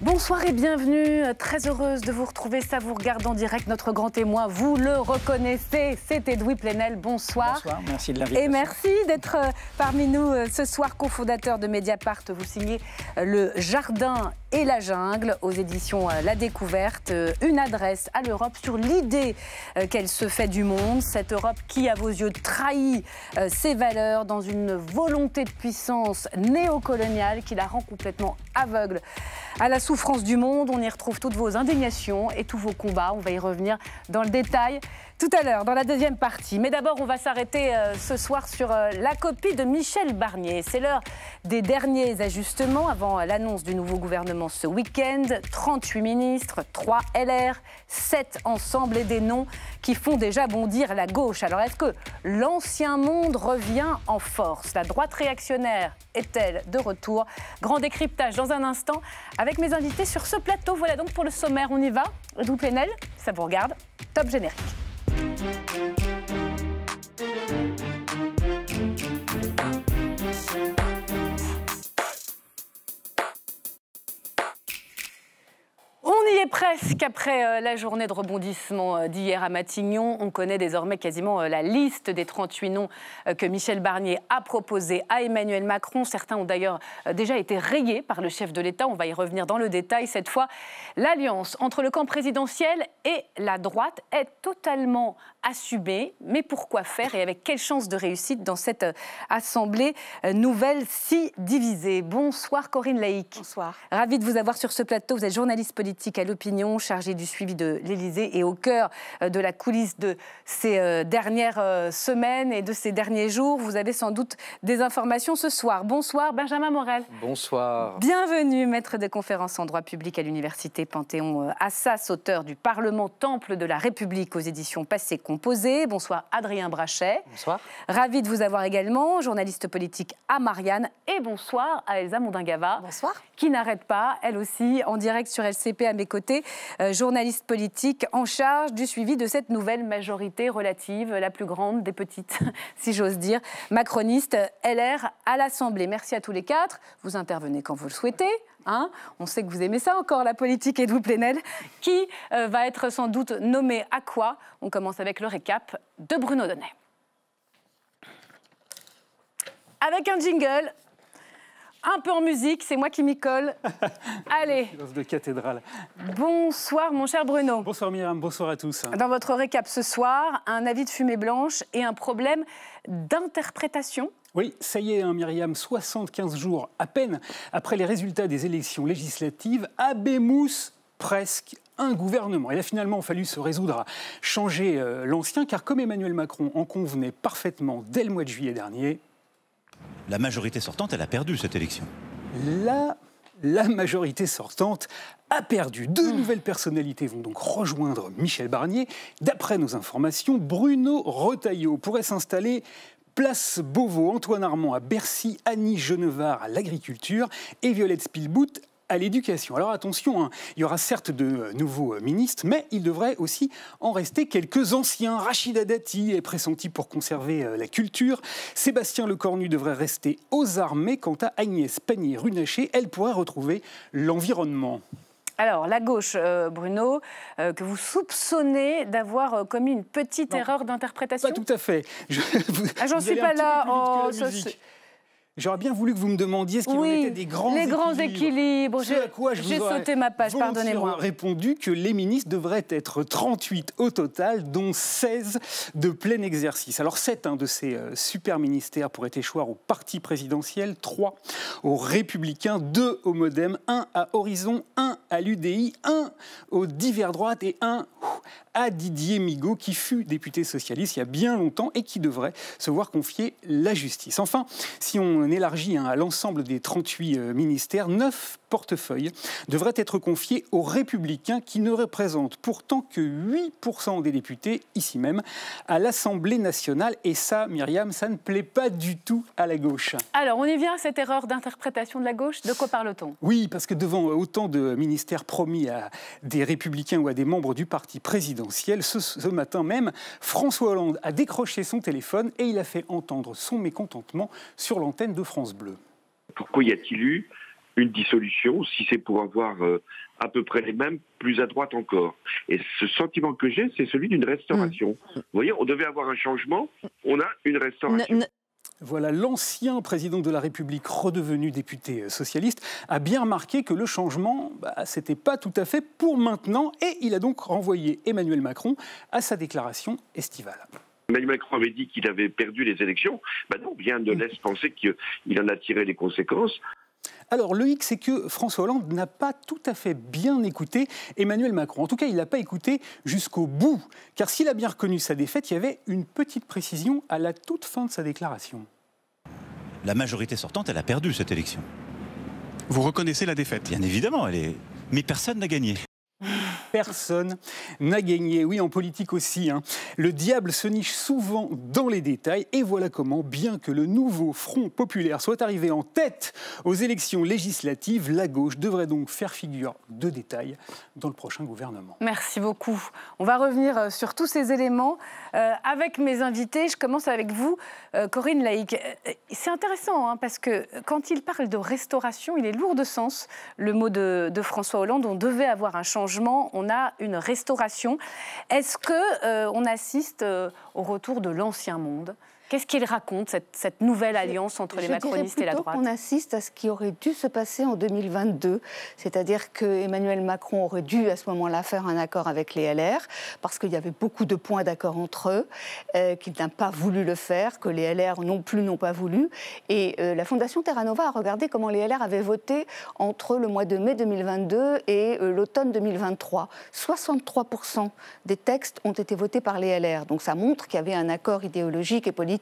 Bonsoir et bienvenue, très heureuse de vous retrouver, ça vous regarde en direct, notre grand témoin, vous le reconnaissez, c'est Edoui Plenel, bonsoir. Bonsoir, merci de l'invitation. Et merci d'être parmi nous ce soir, cofondateur de Mediapart, vous signez Le Jardin et la Jungle aux éditions La Découverte, une adresse à l'Europe sur l'idée qu'elle se fait du monde, cette Europe qui, à vos yeux, trahit ses valeurs dans une volonté de puissance néocoloniale qui la rend complètement aveugle à la souffrance du monde. On y retrouve toutes vos indignations et tous vos combats. On va y revenir dans le détail tout à l'heure, dans la deuxième partie. Mais d'abord, on va s'arrêter ce soir sur la copie de Michel Barnier. C'est l'heure des derniers ajustements avant l'annonce du nouveau gouvernement ce week-end. 38 ministres, 3 LR, 7 ensemble et des noms qui font déjà bondir la gauche. Alors, est-ce que l'ancien monde revient en force? La droite réactionnaire est-elle de retour? Grand décryptage dans un instant avec mes invités sur ce plateau. Voilà donc pour le sommaire, on y va. Edoui Plenel, ça vous regarde. Top générique. On y est presque après la journée de rebondissement d'hier à Matignon. On connaît désormais quasiment la liste des 38 noms que Michel Barnier a proposés à Emmanuel Macron. Certains ont d'ailleurs déjà été rayés par le chef de l'État. On va y revenir dans le détail. Cette fois, l'alliance entre le camp présidentiel et la droite est totalement assumée. Mais pourquoi faire et avec quelle chance de réussite dans cette assemblée nouvelle si divisée? Bonsoir Corinne Laïc. Bonsoir. Ravie de vous avoir sur ce plateau. Vous êtes journaliste politique à l'Opinion, chargé du suivi de l'Élysée et au cœur de la coulisse de ces dernières semaines et de ces derniers jours. Vous avez sans doute des informations ce soir. Bonsoir Benjamin Morel. Bonsoir. Bienvenue, maître de conférences en droit public à l'Université Panthéon-Assas, auteur du Parlement Temple de la République aux éditions Passé Composé. Bonsoir Adrien Brachet. Bonsoir. Ravi de vous avoir également, journaliste politique à Marianne. Et bonsoir à Elsa Mondingava. Bonsoir. Qui n'arrête pas, elle aussi, en direct sur LCP à mes côtés, journaliste politique en charge du suivi de cette nouvelle majorité relative, la plus grande des petites, si j'ose dire, macroniste LR à l'Assemblée. Merci à tous les quatre. Vous intervenez quand vous le souhaitez. Hein, on sait que vous aimez ça encore, la politique, Edoui Plenel. Qui va être sans doute nommé à quoi? On commence avec le récap de Bruno Donnet. Avec un jingle, un peu en musique, c'est moi qui m'y colle. Allez. Silence de cathédrale. Bonsoir mon cher Bruno. Bonsoir Myriam, bonsoir à tous. Dans votre récap ce soir, un avis de fumée blanche et un problème d'interprétation. Oui, ça y est, hein, Myriam, 75 jours à peine après les résultats des élections législatives, abémousse presque un gouvernement. Il a finalement fallu se résoudre à changer l'ancien, car comme Emmanuel Macron en convenait parfaitement dès le mois de juillet dernier, la majorité sortante, elle a perdu cette élection. La majorité sortante a perdu. Deux nouvelles personnalités vont donc rejoindre Michel Barnier. D'après nos informations, Bruno Retailleau pourrait s'installer place Beauvau, Antoine Armand à Bercy, Annie Genevard à l'agriculture et Violette Spilbout à l'éducation. Alors attention, hein, il y aura certes de nouveaux ministres, mais il devrait aussi en rester quelques anciens. Rachida Dati est pressenti pour conserver la culture. Sébastien Lecornu devrait rester aux armées. Quant à Agnès Pannier-Runacher, elle pourrait retrouver l'environnement. Alors, la gauche, Bruno, que vous soupçonnez d'avoir commis une petite erreur d'interprétation? Pas tout à fait. J'en suis pas là. Oh, J'aurais bien voulu que vous me demandiez ce qu'il en était des grands équilibres. Les grands équilibres. J'ai sauté ma page, pardonnez-moi. Répondu que les ministres devraient être 38 au total, dont 16 de plein exercice. Alors 7 de ces super ministères pourraient échoir au parti présidentiel, 3 aux Républicains, 2 au Modem, 1 à Horizon, 1 à l'UDI, 1 aux Divers Droite et 1 à Didier Migaud, qui fut député socialiste il y a bien longtemps et qui devrait se voir confier la justice. Enfin, si on élargit à l'ensemble des 38 ministères, 9 portefeuilles devraient être confiés aux Républicains qui ne représentent pourtant que 8% des députés, ici même, à l'Assemblée nationale. Et ça, Myriam, ça ne plaît pas du tout à la gauche. Alors, on y vient à cette erreur d'interprétation de la gauche. De quoi parle-t-on? Oui, parce que devant autant de ministères promis à des Républicains ou à des membres du parti présidentiel, ce matin même, François Hollande a décroché son téléphone et il a fait entendre son mécontentement sur l'antenne de France Bleu. Pourquoi y a-t-il eu une dissolution, si c'est pour avoir à peu près les mêmes, plus à droite encore. Et ce sentiment que j'ai, c'est celui d'une restauration. Vous voyez, on devait avoir un changement, on a une restauration. Voilà, l'ancien président de la République, redevenu député socialiste, a bien remarqué que le changement, c'était pas tout à fait pour maintenant, et il a donc renvoyé Emmanuel Macron à sa déclaration estivale. Emmanuel Macron avait dit qu'il avait perdu les élections. Non, rien ne laisse penser qu'il en a tiré les conséquences. Alors, le hic, c'est que François Hollande n'a pas tout à fait bien écouté Emmanuel Macron. En tout cas, il ne l'a pas écouté jusqu'au bout. Car s'il a bien reconnu sa défaite, il y avait une petite précision à la toute fin de sa déclaration. La majorité sortante, elle a perdu cette élection. Vous reconnaissez la défaite? Bien évidemment, mais personne n'a gagné. Personne n'a gagné. Oui, en politique aussi. Le diable se niche souvent dans les détails. Et voilà comment, bien que le nouveau Front populaire soit arrivé en tête aux élections législatives, la gauche devrait donc faire figure de détail dans le prochain gouvernement. Merci beaucoup. On va revenir sur tous ces éléments avec mes invités. Je commence avec vous, Corinne Laïc. C'est intéressant parce que quand il parle de restauration, il est lourd de sens, le mot de François Hollande. On devait avoir un changement. On a une restauration. Est-ce qu'on assiste au retour de l'ancien monde ? Qu'est-ce qu'il raconte, cette nouvelle alliance entre les macronistes et la droite ? On assiste à ce qui aurait dû se passer en 2022, c'est-à-dire qu'Emmanuel Macron aurait dû à ce moment-là faire un accord avec les LR, parce qu'il y avait beaucoup de points d'accord entre eux, qu'il n'a pas voulu le faire, que les LR non plus n'ont pas voulu. Et la Fondation Terra Nova a regardé comment les LR avaient voté entre le mois de mai 2022 et l'automne 2023. 63% des textes ont été votés par les LR. Donc ça montre qu'il y avait un accord idéologique et politique,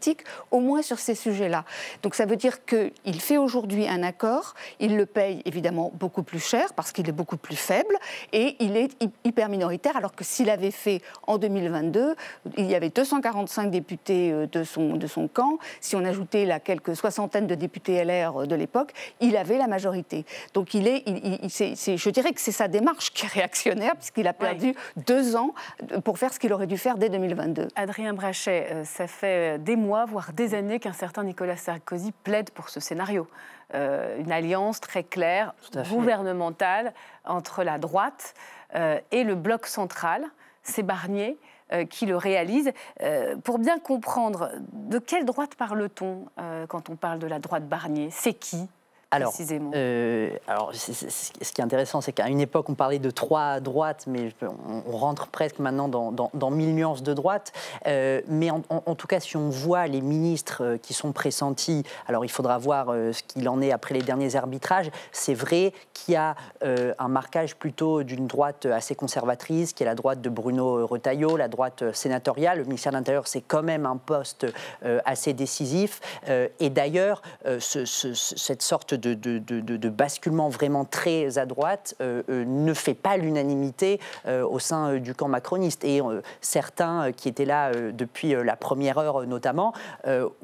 au moins sur ces sujets-là. Donc ça veut dire qu'il fait aujourd'hui un accord, il le paye évidemment beaucoup plus cher parce qu'il est beaucoup plus faible et il est hyper minoritaire, alors que s'il avait fait en 2022, il y avait 245 députés de son camp. Si on ajoutait la quelques soixantaine de députés LR de l'époque, il avait la majorité. Donc je dirais que c'est sa démarche qui est réactionnaire, puisqu'il a perdu 2 ans pour faire ce qu'il aurait dû faire dès 2022. Adrien Brachet, ça fait des mois, voire des années qu'un certain Nicolas Sarkozy plaide pour ce scénario. Une alliance très claire, gouvernementale, entre la droite et le bloc central. C'est Barnier qui le réalise. Pour bien comprendre, de quelle droite parle-t-on quand on parle de la droite Barnier ? C'est qui ? Précisément. Ce qui est intéressant, c'est qu'à une époque, on parlait de 3 droites, mais on rentre presque maintenant dans 1000 nuances de droite. Mais en tout cas, si on voit les ministres qui sont pressentis, alors il faudra voir ce qu'il en est après les derniers arbitrages. C'est vrai qu'il y a un marquage plutôt d'une droite assez conservatrice, qui est la droite de Bruno Retailleau, la droite sénatoriale. Le ministère de l'Intérieur, c'est quand même un poste assez décisif. Et d'ailleurs, cette sorte de basculement vraiment très à droite ne fait pas l'unanimité au sein du camp macroniste. Et certains qui étaient là depuis la première heure notamment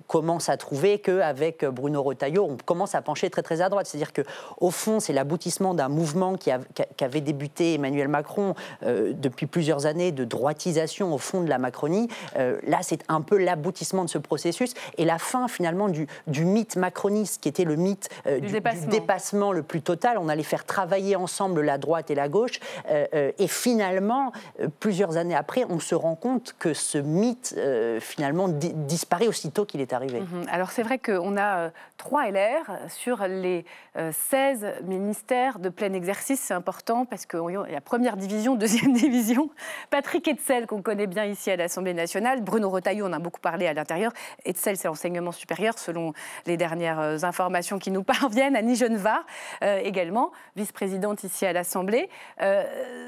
commencent à trouver qu'avec Bruno Retailleau, on commence à pencher très très à droite. C'est-à-dire qu'au fond, c'est l'aboutissement d'un mouvement qu'avait débuté Emmanuel Macron depuis plusieurs années de droitisation au fond de la Macronie. Là, c'est un peu l'aboutissement de ce processus et la fin finalement du mythe macroniste qui était le mythe du dépassement le plus total. On allait faire travailler ensemble la droite et la gauche. Et finalement, plusieurs années après, on se rend compte que ce mythe, finalement, disparaît aussitôt qu'il est arrivé. Alors, c'est vrai qu'on a 3 LR sur les 16 ministères de plein exercice. C'est important parce qu'il y a la première division, deuxième division. Patrick Hetzel, qu'on connaît bien ici à l'Assemblée nationale. Bruno Retailleau, on a beaucoup parlé à l'intérieur. Hetzel, c'est l'enseignement supérieur, selon les dernières informations qui nous parviennent. Annie Genevard, également, vice-présidente ici à l'Assemblée.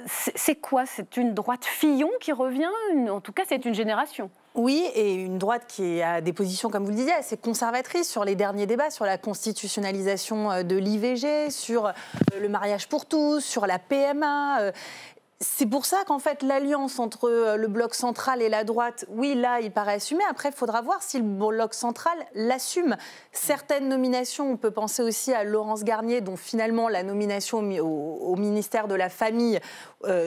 C'est quoi ? C'est une droite Fillon qui revient ? En tout cas, c'est une génération. Oui, et une droite qui a des positions, comme vous le disiez, assez conservatrices sur les derniers débats, sur la constitutionnalisation de l'IVG, sur le mariage pour tous, sur la PMA. C'est pour ça qu'en fait, l'alliance entre le bloc central et la droite, oui, là, il paraît assumé. Après, il faudra voir si le bloc central l'assume. Certaines nominations, on peut penser aussi à Laurence Garnier, dont finalement la nomination au ministère de la Famille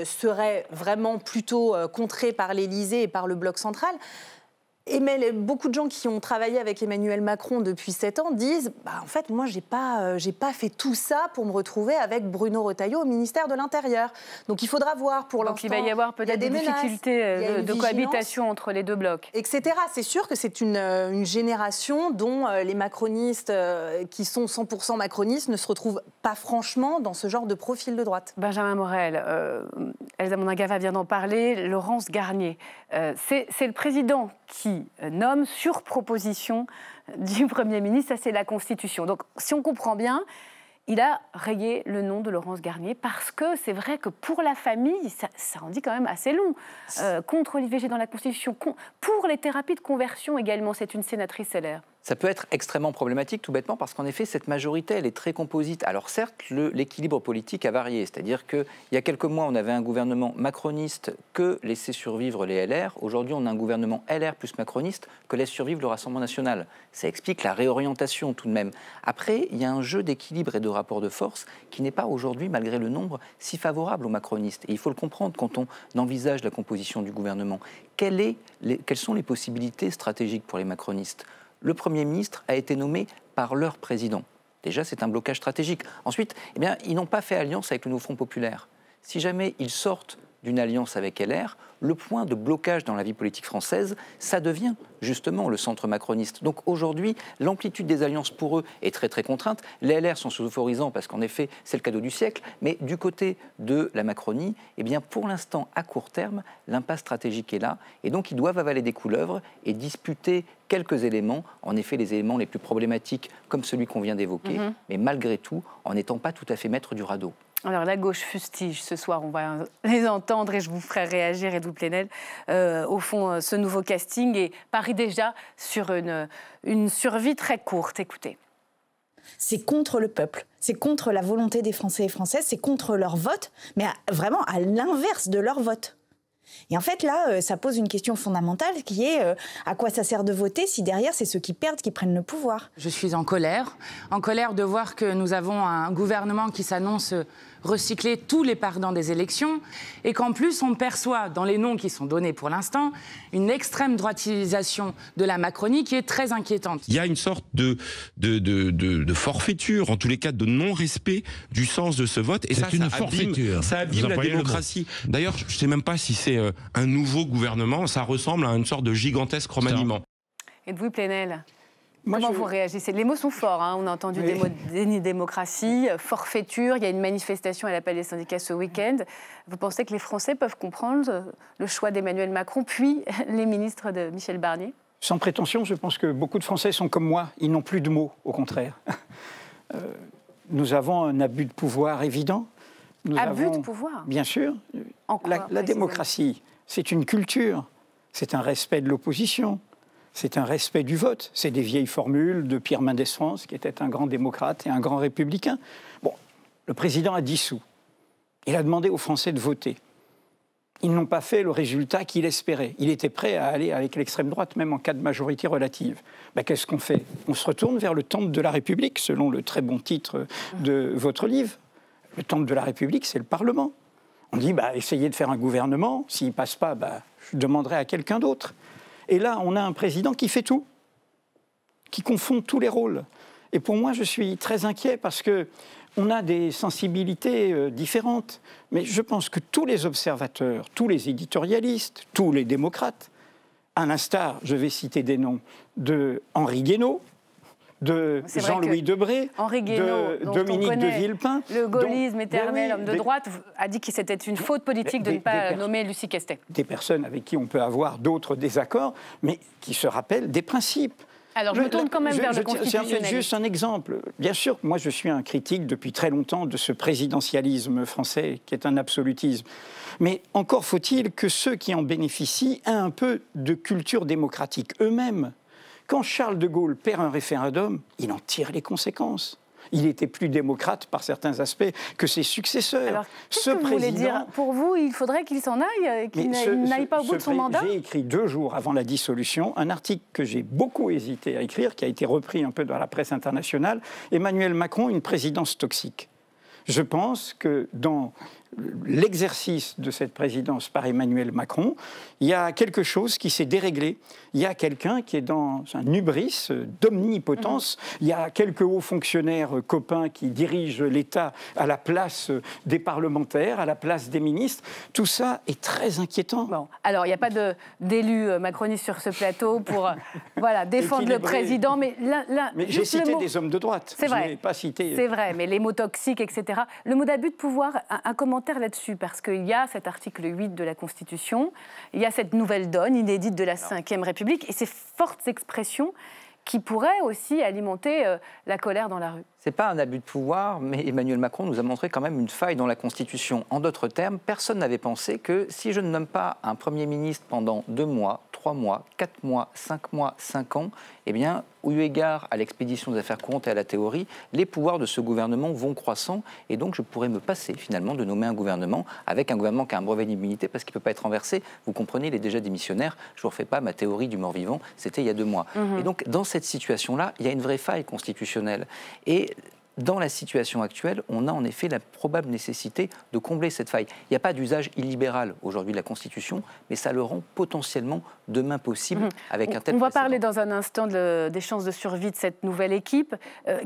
serait vraiment plutôt contrée par l'Élysée et par le bloc central. beaucoup de gens qui ont travaillé avec Emmanuel Macron depuis 7 ans disent en fait, moi, j'ai pas fait tout ça pour me retrouver avec Bruno Retailleau au ministère de l'Intérieur. Donc, il faudra voir pour l'instant. Donc, il va y avoir peut-être des difficultés de cohabitation entre les deux blocs. Etc. C'est sûr que c'est une génération dont les macronistes qui sont 100% macronistes ne se retrouvent pas franchement dans ce genre de profil de droite. Benjamin Morel, Elsa Mondingava vient d'en parler, Laurence Garnier. C'est le président qui nomme sur proposition du Premier ministre, ça c'est la Constitution. Donc si on comprend bien, il a rayé le nom de Laurence Garnier parce que c'est vrai que pour la famille, ça en dit quand même assez long. Contre l'IVG dans la Constitution, pour les thérapies de conversion également, c'est une sénatrice LR. Ça peut être extrêmement problématique, tout bêtement, parce qu'en effet, cette majorité, elle est très composite. Alors certes, l'équilibre politique a varié, c'est-à-dire qu'il y a quelques mois, on avait un gouvernement macroniste que laissait survivre les LR. Aujourd'hui, on a un gouvernement LR plus macroniste que laisse survivre le Rassemblement national. Ça explique la réorientation tout de même. Après, il y a un jeu d'équilibre et de rapport de force qui n'est pas aujourd'hui, malgré le nombre, si favorable aux macronistes. Et il faut le comprendre quand on envisage la composition du gouvernement. Quelles sont les possibilités stratégiques pour les macronistes ? Le Premier ministre a été nommé par leur président. Déjà, c'est un blocage stratégique. Ensuite, ils n'ont pas fait alliance avec le Nouveau Front populaire. Si jamais ils sortent d'une alliance avec LR, le point de blocage dans la vie politique française, ça devient justement le centre macroniste. Donc aujourd'hui, l'amplitude des alliances pour eux est très très contrainte. Les LR sont euphorisants parce qu'en effet, c'est le cadeau du siècle. Mais du côté de la Macronie, pour l'instant, à court terme, l'impasse stratégique est là. Et donc, ils doivent avaler des couleuvres et disputer quelques éléments. En effet, les éléments les plus problématiques, comme celui qu'on vient d'évoquer. Mais malgré tout, en n'étant pas tout à fait maître du radeau. Alors, la gauche fustige ce soir, on va les entendre et je vous ferai réagir, Edouard Plenel, au fond, ce nouveau casting et parie déjà sur une survie très courte. Écoutez. C'est contre le peuple, c'est contre la volonté des Français et Françaises, c'est contre leur vote, mais vraiment à l'inverse de leur vote. Et en fait, là, ça pose une question fondamentale qui est à quoi ça sert de voter si derrière, c'est ceux qui perdent qui prennent le pouvoir. Je suis en colère de voir que nous avons un gouvernement qui s'annonce recycler tous les perdants des élections et qu'en plus, on perçoit, dans les noms qui sont donnés pour l'instant, une extrême droitisation de la Macronie qui est très inquiétante. Il y a une sorte de forfaiture, en tous les cas de non-respect du sens de ce vote. Et ça abîme la démocratie. D'ailleurs, je ne sais même pas si c'est un nouveau gouvernement, ça ressemble à une sorte de gigantesque remaniement. Edouard Plenel, comment vous réagissez? Les mots sont forts, hein. On a entendu des mots de déni de démocratie, forfaiture, il y a une manifestation à l'appel des syndicats ce week-end. Vous pensez que les Français peuvent comprendre le choix d'Emmanuel Macron, puis les ministres de Michel Barnier? Sans prétention, je pense que beaucoup de Français sont comme moi, ils n'ont plus de mots, au contraire. Nous avons un abus de pouvoir évident. Abus de pouvoir? Bien sûr. En quoi, la démocratie, c'est une culture, c'est un respect de l'opposition, c'est un respect du vote. C'est des vieilles formules de Pierre Mendès France, qui était un grand démocrate et un grand républicain. Bon, le président a dissous. Il a demandé aux Français de voter. Ils n'ont pas fait le résultat qu'il espérait. Il était prêt à aller avec l'extrême droite, même en cas de majorité relative. Qu'est-ce qu'on fait? On se retourne vers le temple de la République, selon le très bon titre de votre livre. Le temple de la République, c'est le Parlement. On dit, essayez de faire un gouvernement. S'il ne passe pas, je demanderai à quelqu'un d'autre. Et là, on a un président qui fait tout, qui confond tous les rôles. Et pour moi, je suis très inquiet parce qu'on a des sensibilités différentes. Mais je pense que tous les observateurs, tous les éditorialistes, tous les démocrates, à l'instar, je vais citer des noms, de Henri Guénaud, de Jean-Louis Debré, de Dominique de Villepin. Le gaullisme éternel, homme de droite, a dit que c'était une faute politique de ne pas nommer Lucie Questet. Des personnes avec qui on peut avoir d'autres désaccords, mais qui se rappellent des principes. Alors, je me tourne quand même vers le constitutionnel. C'est juste un exemple. Bien sûr, moi, je suis un critique depuis très longtemps de ce présidentialisme français, qui est un absolutisme. Mais encore faut-il que ceux qui en bénéficient aient un peu de culture démocratique eux-mêmes. Quand Charles de Gaulle perd un référendum, il en tire les conséquences. Il était plus démocrate par certains aspects que ses successeurs. Alors, qu'est-ce que vous voulez dire? Pour vous, il faudrait qu'il s'en aille, qu'il n'aille pas au bout de son mandat? J'ai écrit 2 jours avant la dissolution un article que j'ai beaucoup hésité à écrire, qui a été repris un peu dans la presse internationale, Emmanuel Macron, une présidence toxique. Je pense que dans l'exercice de cette présidence par Emmanuel Macron, il y a quelque chose qui s'est déréglé. Il y a quelqu'un qui est dans un hubris d'omnipotence. Il y a quelques hauts fonctionnaires copains qui dirigent l'État à la place des parlementaires, à la place des ministres. Tout ça est très inquiétant. Bon, alors il n'y a pas d'élus macronistes sur ce plateau pour voilà, défendre le président. Mais j'ai cité des hommes de droite. C'est vrai. Je n'ai pas cité... C'est vrai, mais les mots toxiques, etc. Le mot d'abus de pouvoir, un commentaire là-dessus, parce qu'il y a cet article 8 de la Constitution, il y a cette nouvelle donne inédite de la Ve République, et ces fortes expressions qui pourraient aussi alimenter la colère dans la rue. Ce n'est pas un abus de pouvoir, mais Emmanuel Macron nous a montré quand même une faille dans la Constitution. En d'autres termes, personne n'avait pensé que si je ne nomme pas un Premier ministre pendant 2 mois, 3 mois, 4 mois, 5 mois, 5 ans, eh bien, eu égard à l'expédition des affaires courantes et à la théorie, les pouvoirs de ce gouvernement vont croissant et donc je pourrais me passer finalement de nommer un gouvernement avec un gouvernement qui a un brevet d'immunité parce qu'il ne peut pas être renversé. Vous comprenez, il est déjà démissionnaire. Je ne vous refais pas ma théorie du mort-vivant, c'était il y a 2 mois. Et donc, dans cette situation-là, il y a une vraie faille constitutionnelle. Et dans la situation actuelle, on a en effet la probable nécessité de combler cette faille. Il n'y a pas d'usage illibéral aujourd'hui de la Constitution, mais ça le rend potentiellement demain possible avec un tel On va précédent. parler dans un instant des chances de survie de cette nouvelle équipe.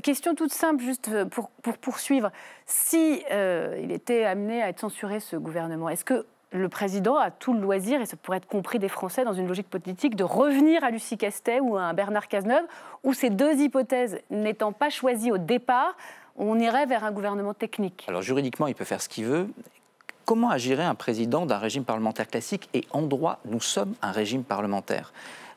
Question toute simple, juste pour poursuivre. Si il était amené à être censuré, ce gouvernement, est-ce que le président a tout le loisir, et ça pourrait être compris des Français dans une logique politique, de revenir à Lucie Castet ou à un Bernard Cazeneuve, où ces 2 hypothèses n'étant pas choisies au départ, on irait vers un gouvernement technique? Alors juridiquement, il peut faire ce qu'il veut. Comment agirait un président d'un régime parlementaire classique? Et en droit, nous sommes un régime parlementaire.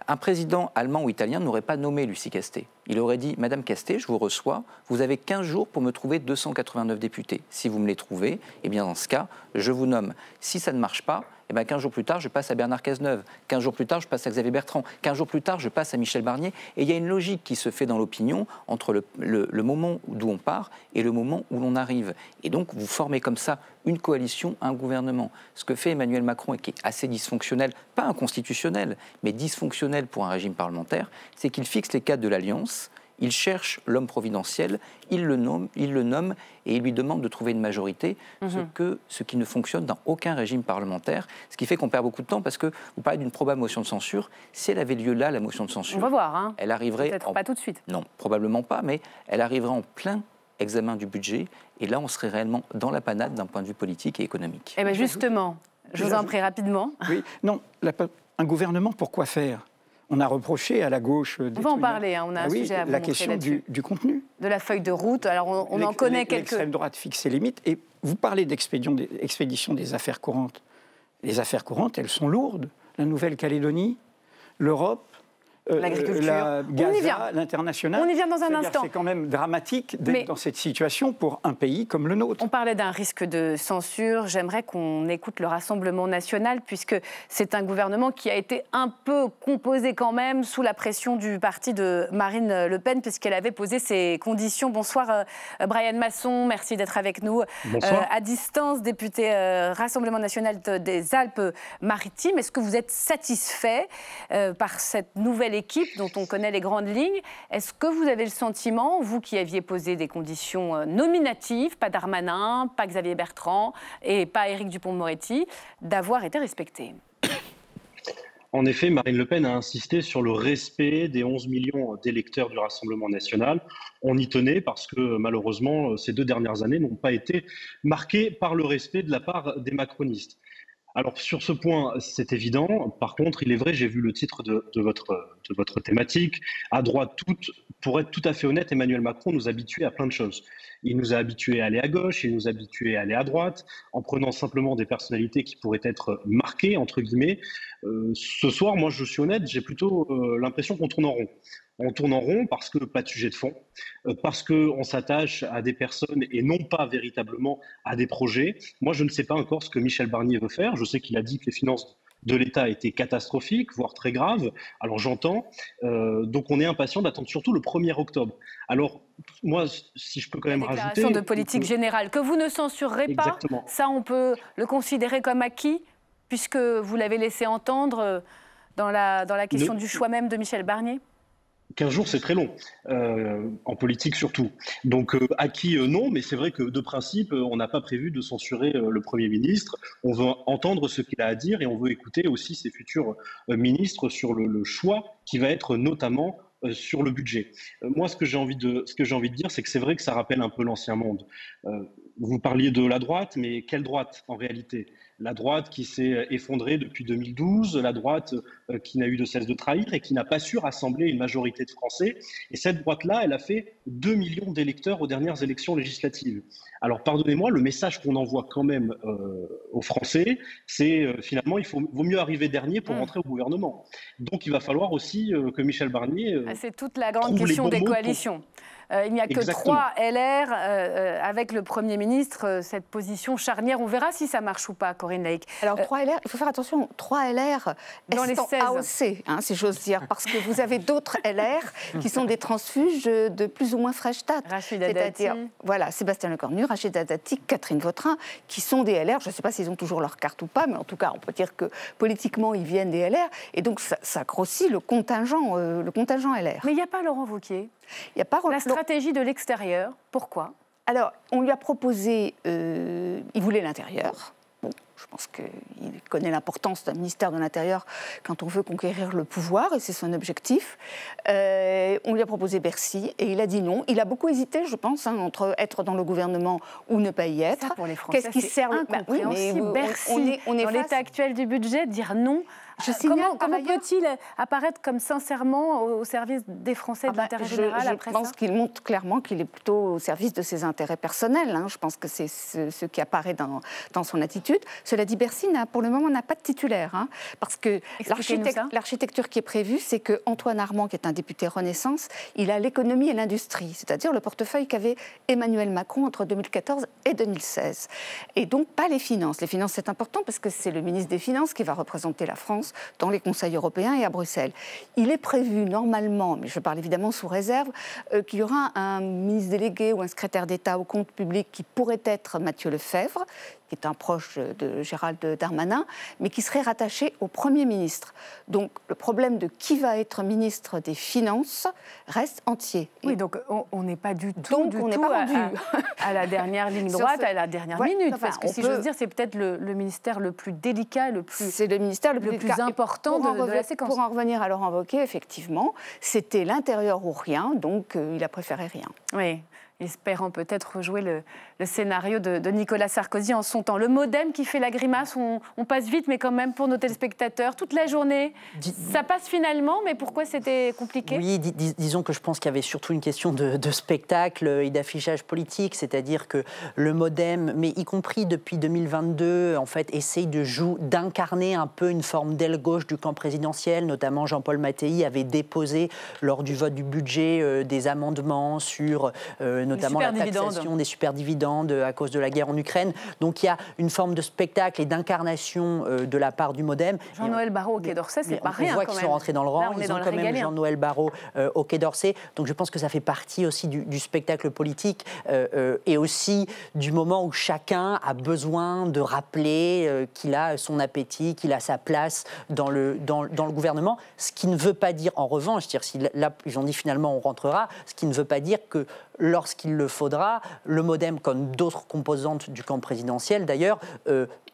Un président allemand ou italien n'aurait pas nommé Lucie Castet. Il aurait dit « Madame Castet, je vous reçois, vous avez 15 jours pour me trouver 289 députés. Si vous me les trouvez, eh bien dans ce cas, je vous nomme. Si ça ne marche pas, eh bien 15 jours plus tard, je passe à Bernard Cazeneuve. 15 jours plus tard, je passe à Xavier Bertrand. 15 jours plus tard, je passe à Michel Barnier. » Et il y a une logique qui se fait dans l'opinion entre le moment d'où on part et le moment où l'on arrive. Et donc, vous formez comme ça une coalition, un gouvernement. Ce que fait Emmanuel Macron, et qui est assez dysfonctionnel, pas inconstitutionnel, mais dysfonctionnel pour un régime parlementaire, c'est qu'il fixe les cadres de l'alliance. Il cherche l'homme providentiel, il le nomme et il lui demande de trouver une majorité, ce qui ne fonctionne dans aucun régime parlementaire, ce qui fait qu'on perd beaucoup de temps parce que vous parlez d'une probable motion de censure. Si elle avait lieu là, la motion de censure, on va voir, elle arriverait... Peut-être pas tout de suite. Non, probablement pas, mais elle arriverait en plein examen du budget et là, on serait réellement dans la panade d'un point de vue politique et économique. Eh bien justement, je vous en prie rapidement. Oui, non, un gouvernement, pour quoi faire? On a reproché à la gauche... On va en parler, on a un sujet à vous la montrer question du contenu. De la feuille de route, alors on en connaît quelques... L'extrême droite fixe ses limites, et vous parlez d'expédition des affaires courantes. Les affaires courantes, elles sont lourdes. La Nouvelle-Calédonie, l'Europe, l'agriculture, Gaza, l'international. On y vient dans un instant. C'est quand même dramatique d'être dans cette situation pour un pays comme le nôtre. On parlait d'un risque de censure. J'aimerais qu'on écoute le Rassemblement national, puisque c'est un gouvernement qui a été un peu composé quand même sous la pression du parti de Marine Le Pen, puisqu'elle avait posé ses conditions. Bonsoir Brian Masson, merci d'être avec nous. À distance, député Rassemblement national des Alpes-Maritimes. Est-ce que vous êtes satisfait par cette nouvelle équipe dont on connaît les grandes lignes? Est-ce que vous avez le sentiment, vous qui aviez posé des conditions nominatives, pas Darmanin, pas Xavier Bertrand et pas Éric Dupond-Moretti, d'avoir été respecté? En effet, Marine Le Pen a insisté sur le respect des 11 millions d'électeurs du Rassemblement national. On y tenait parce que malheureusement, ces 2 dernières années n'ont pas été marquées par le respect de la part des macronistes. Alors sur ce point, c'est évident. Par contre, il est vrai, j'ai vu le titre de votre thématique. À droite, pour être tout à fait honnête, Emmanuel Macron nous habitue à plein de choses. Il nous a habitués à aller à gauche, il nous a habitués à aller à droite, en prenant simplement des personnalités qui pourraient être marquées, entre guillemets. Ce soir, moi je suis honnête, j'ai plutôt l'impression qu'on tourne en rond. On tourne en rond parce que pas de sujet de fond, parce qu'on s'attache à des personnes et non pas véritablement à des projets. Moi, je ne sais pas encore ce que Michel Barnier veut faire. Je sais qu'il a dit que les finances de l'État étaient catastrophiques, voire très graves. Alors j'entends. Donc on est impatient d'attendre surtout le 1er octobre. Alors moi, si je peux quand même rajouter... La déclaration de politique générale que vous ne censurerez pas, ça on peut le considérer comme acquis, puisque vous l'avez laissé entendre dans la question du choix même de Michel Barnier? 15 jours, c'est très long, en politique surtout. Donc, acquis, non, mais c'est vrai que de principe, on n'a pas prévu de censurer le Premier ministre. On veut entendre ce qu'il a à dire et on veut écouter aussi ses futurs ministres sur le choix qui va être notamment sur le budget. Moi, ce que j'ai envie de dire, c'est que c'est vrai que ça rappelle un peu l'ancien monde. Vous parliez de la droite, mais quelle droite en réalité? La droite qui s'est effondrée depuis 2012, la droite qui n'a eu de cesse de trahir et qui n'a pas su rassembler une majorité de Français. Et cette droite-là, elle a fait 2 millions d'électeurs aux dernières élections législatives. Alors pardonnez-moi, le message qu'on envoie quand même aux Français, c'est finalement vaut mieux arriver dernier pour rentrer au gouvernement. Donc il va falloir aussi que Michel Barnier... c'est toute la grande question des coalitions. Il n'y a que Exactement. 3 LR avec le Premier ministre, cette position charnière. On verra si ça marche ou pas, Corinne Laïc. Alors 3 LR, il faut faire attention, 3 LR dans les 16. AOC, hein, si j'ose dire, parce que vous avez d'autres LR qui sont des transfuges de plus ou moins fraîche date. Rachida Dati. Voilà, Sébastien Lecornu, Rachida Dati, Catherine Vautrin, qui sont des LR. Je ne sais pas s'ils ont toujours leur carte ou pas, mais en tout cas, on peut dire que politiquement, ils viennent des LR. Et donc, ça grossit le contingent LR. Mais il n'y a pas Laurent Wauquiez. Il n'y a pas la stratégie de l'extérieur. Pourquoi? Alors, on lui a proposé, il voulait l'intérieur. Bon, je pense qu'il connaît l'importance d'un ministère de l'Intérieur quand on veut conquérir le pouvoir, et c'est son objectif. On lui a proposé Bercy, et il a dit non. Il a beaucoup hésité, je pense, entre être dans le gouvernement ou ne pas y être. Ça, pour les Français, qu'est-ce qui sert incompréhensible. Bercy, on est dans l'état actuel du budget, dire non. Comment peut-il apparaître comme sincèrement au service des Français de l'intérêt général après ça? Je pense qu'il montre clairement qu'il est plutôt au service de ses intérêts personnels. Hein. Je pense que c'est ce qui apparaît dans son attitude. Cela dit, Bercy, pour le moment, n'a pas de titulaire. Hein, parce que l'architecture qui est prévue, c'est que Antoine Armand, qui est un député Renaissance, il a l'économie et l'industrie, c'est-à-dire le portefeuille qu'avait Emmanuel Macron entre 2014 et 2016. Et donc, pas les finances. Les finances, c'est important parce que c'est le ministre des Finances qui va représenter la France dans les conseils européens et à Bruxelles. Il est prévu normalement, mais je parle évidemment sous réserve, qu'il y aura un ministre délégué ou un secrétaire d'État au compte public qui pourrait être Matthieu Lefebvre, qui est un proche de Gérald Darmanin, mais qui serait rattaché au Premier ministre. Donc le problème de qui va être ministre des Finances reste entier. Oui, donc on n'est pas du tout, à la dernière ligne droite, à la dernière minute. Parce que si j'ose dire, c'est peut-être le ministère le plus délicat, c'est le ministère le plus important de la séquence. Pour en revenir à Laurent Wauquiez, effectivement, c'était l'intérieur ou rien, donc il a préféré rien. Oui. Espérant peut-être rejouer le scénario de Nicolas Sarkozy en son temps. Le MoDem qui fait la grimace, on passe vite, mais quand même pour nos téléspectateurs, toute la journée, ça passe finalement, mais pourquoi c'était compliqué? Oui, disons que je pense qu'il y avait surtout une question de spectacle et d'affichage politique, c'est-à-dire que le MoDem, mais y compris depuis 2022, en fait, essaye d'incarner un peu une forme d'aile gauche du camp présidentiel, notamment Jean-Paul Mattei avait déposé lors du vote du budget des amendements sur notamment la taxation des superdividendes à cause de la guerre en Ukraine. Donc il y a une forme de spectacle et d'incarnation de la part du MoDem. Jean-Noël Barrot au Quai d'Orsay, c'est pas rien. On voit qu'ils sont rentrés dans le rang. Là, ils ont quand même Jean-Noël Barrot au Quai d'Orsay. Donc je pense que ça fait partie aussi du spectacle politique et aussi du moment où chacun a besoin de rappeler qu'il a son appétit, qu'il a sa place dans le gouvernement. Ce qui ne veut pas dire, en revanche, si là ils ont dit finalement on rentrera, ce qui ne veut pas dire que lorsqu'il le faudra, le MoDem, comme d'autres composantes du camp présidentiel d'ailleurs,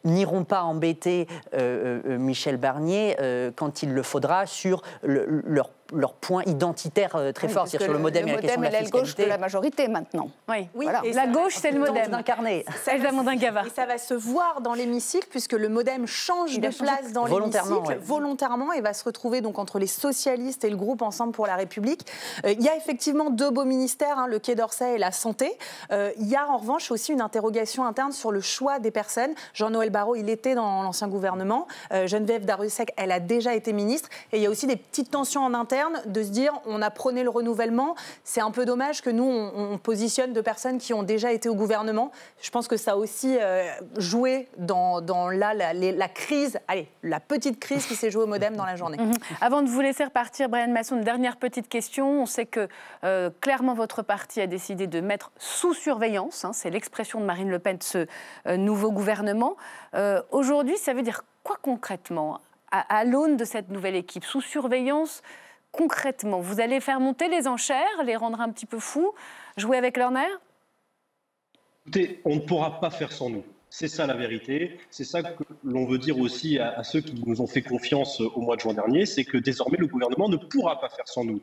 n'iront pas embêter Michel Barnier quand il le faudra sur leur point identitaire très fort, c'est-à-dire sur le MoDem et la question de la fiscalité. Le MoDem est l'aile gauche de la majorité maintenant. Oui, voilà. Et la gauche, c'est le MoDem incarné. Et ça va se voir dans l'hémicycle, puisque le MoDem change de place dans l'hémicycle volontairement et va se retrouver donc entre les socialistes et le groupe Ensemble pour la République. Il y a effectivement 2 beaux ministères, le Quai d'Orsay et la Santé. Il y a en revanche aussi une interrogation interne sur le choix des personnes. Jean-Noël Barrot, il était dans l'ancien gouvernement. Geneviève Darrieussecq, elle a déjà été ministre. Et il y a aussi des petites tensions en interne de se dire on a prôné le renouvellement. C'est un peu dommage que nous, on positionne 2 personnes qui ont déjà été au gouvernement. Je pense que ça a aussi joué dans la crise, la petite crise qui s'est jouée au MoDem dans la journée. Avant de vous laisser repartir, Brian Masson, une dernière petite question. On sait que clairement votre parti a décidé de mettre sous surveillance, c'est l'expression de Marine Le Pen, ce nouveau gouvernement. Aujourd'hui, ça veut dire quoi concrètement à l'aune de cette nouvelle équipe? Sous surveillance, concrètement? Vous allez faire monter les enchères, les rendre un petit peu fous, jouer avec leurs nerfs? Écoutez, on ne pourra pas faire sans nous. C'est ça la vérité. C'est ça que l'on veut dire aussi à ceux qui nous ont fait confiance au mois de juin dernier, c'est que désormais le gouvernement ne pourra pas faire sans nous.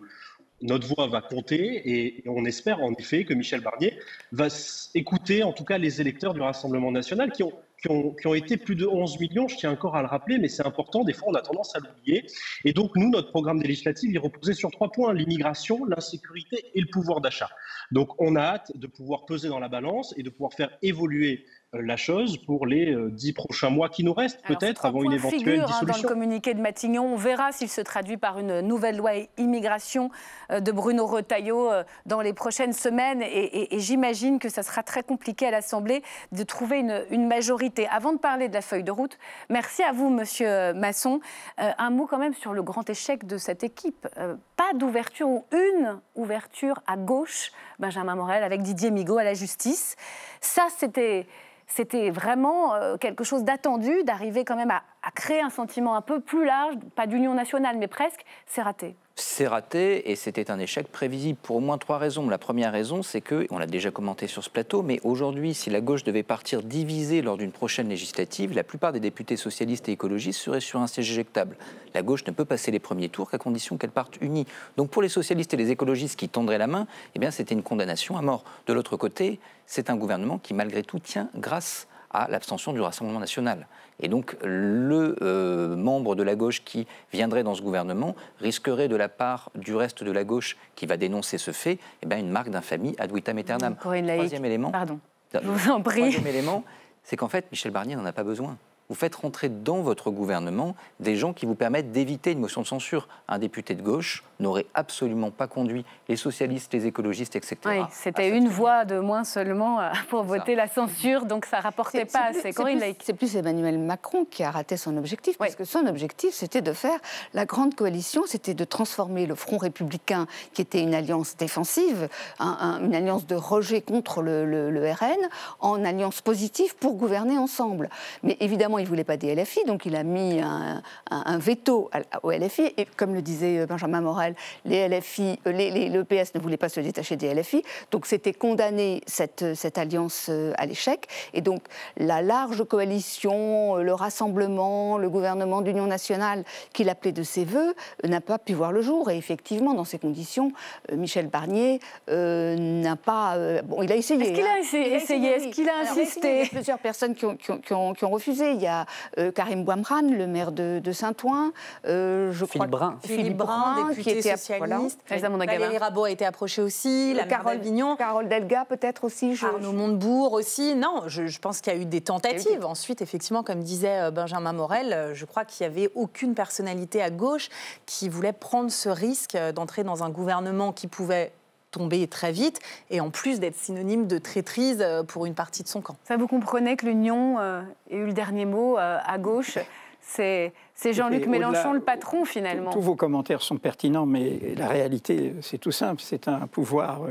Notre voix va compter et on espère en effet que Michel Barnier va écouter en tout cas les électeurs du Rassemblement national qui ont été plus de 11 millions, je tiens encore à le rappeler, mais c'est important, des fois on a tendance à l'oublier. Et donc nous, notre programme des législatives, il reposait sur 3 points, l'immigration, l'insécurité et le pouvoir d'achat. Donc on a hâte de pouvoir peser dans la balance et de pouvoir faire évoluer la chose pour les 10 prochains mois qui nous restent, peut-être, avant une éventuelle dissolution. Dans le communiqué de Matignon, on verra s'il se traduit par une nouvelle loi immigration de Bruno Retailleau dans les prochaines semaines. Et j'imagine que ça sera très compliqué à l'Assemblée de trouver une majorité. Avant de parler de la feuille de route, merci à vous, Monsieur Masson. Un mot quand même sur le grand échec de cette équipe. Pas d'ouverture ou une ouverture à gauche, Benjamin Morel, avec Didier Migaud à la justice. Ça, c'était vraiment quelque chose d'attendu, d'arriver quand même à créer un sentiment un peu plus large, pas d'union nationale, mais presque. C'est raté. C'est raté et c'était un échec prévisible pour au moins 3 raisons. La première raison, c'est que, on l'a déjà commenté sur ce plateau, mais aujourd'hui, si la gauche devait partir divisée lors d'une prochaine législative, la plupart des députés socialistes et écologistes seraient sur un siège éjectable. La gauche ne peut passer les premiers tours qu'à condition qu'elle parte unie. Donc pour les socialistes et les écologistes qui tendraient la main, eh bien c'était une condamnation à mort. De l'autre côté, c'est un gouvernement qui malgré tout tient grâce à l'abstention du Rassemblement national. Et donc, le membre de la gauche qui viendrait dans ce gouvernement risquerait de la part du reste de la gauche qui va dénoncer ce fait, eh bien, une marque d'infamie ad vitam aeternam. Troisième élément, pardon, je vous en prie. Troisième élément, c'est qu'en fait, Michel Barnier n'en a pas besoin. Vous faites rentrer dans votre gouvernement des gens qui vous permettent d'éviter une motion de censure. Un député de gauche n'aurait absolument pas conduit les socialistes, les écologistes, etc. Oui, c'était une voix de moins seulement pour voter la censure, donc ça ne rapportait pas assez. C'est plus Emmanuel Macron qui a raté son objectif, parce que son objectif, c'était de faire la grande coalition, c'était de transformer le Front républicain, qui était une alliance défensive, une alliance de rejet contre le RN, en alliance positive pour gouverner ensemble. Mais évidemment, il ne voulait pas des LFI, donc il a mis un veto au LFI. Et comme le disait Benjamin Morel, les LFI, le PS ne voulait pas se détacher des LFI, donc c'était condamner cette alliance à l'échec. Et donc la large coalition, le rassemblement, le gouvernement d'union nationale qu'il appelait de ses voeux n'a pas pu voir le jour. Et effectivement, dans ces conditions, Michel Barnier n'a pas... bon, il a essayé. Est-ce qu'il a essayé? Est-ce qu'il a insisté? Il y a plusieurs personnes qui ont refusé. Il y a Karim Bouamrane, le maire de Saint-Ouen. Philippe Brun, député socialiste. Valérie Rabault a été approchée aussi. Carole Delga, peut-être aussi. Arnaud Montebourg aussi. Non, je pense qu'il y a eu des tentatives. Ensuite, effectivement, comme disait Benjamin Morel, je crois qu'il n'y avait aucune personnalité à gauche qui voulait prendre ce risque d'entrer dans un gouvernement qui pouvait tomber très vite, et en plus d'être synonyme de traîtrise pour une partie de son camp. Ça, vous comprenez que l'Union ait eu le dernier mot à gauche. C'est Jean-Luc Mélenchon le patron, finalement. Tous vos commentaires sont pertinents, mais la réalité, c'est tout simple. C'est un pouvoir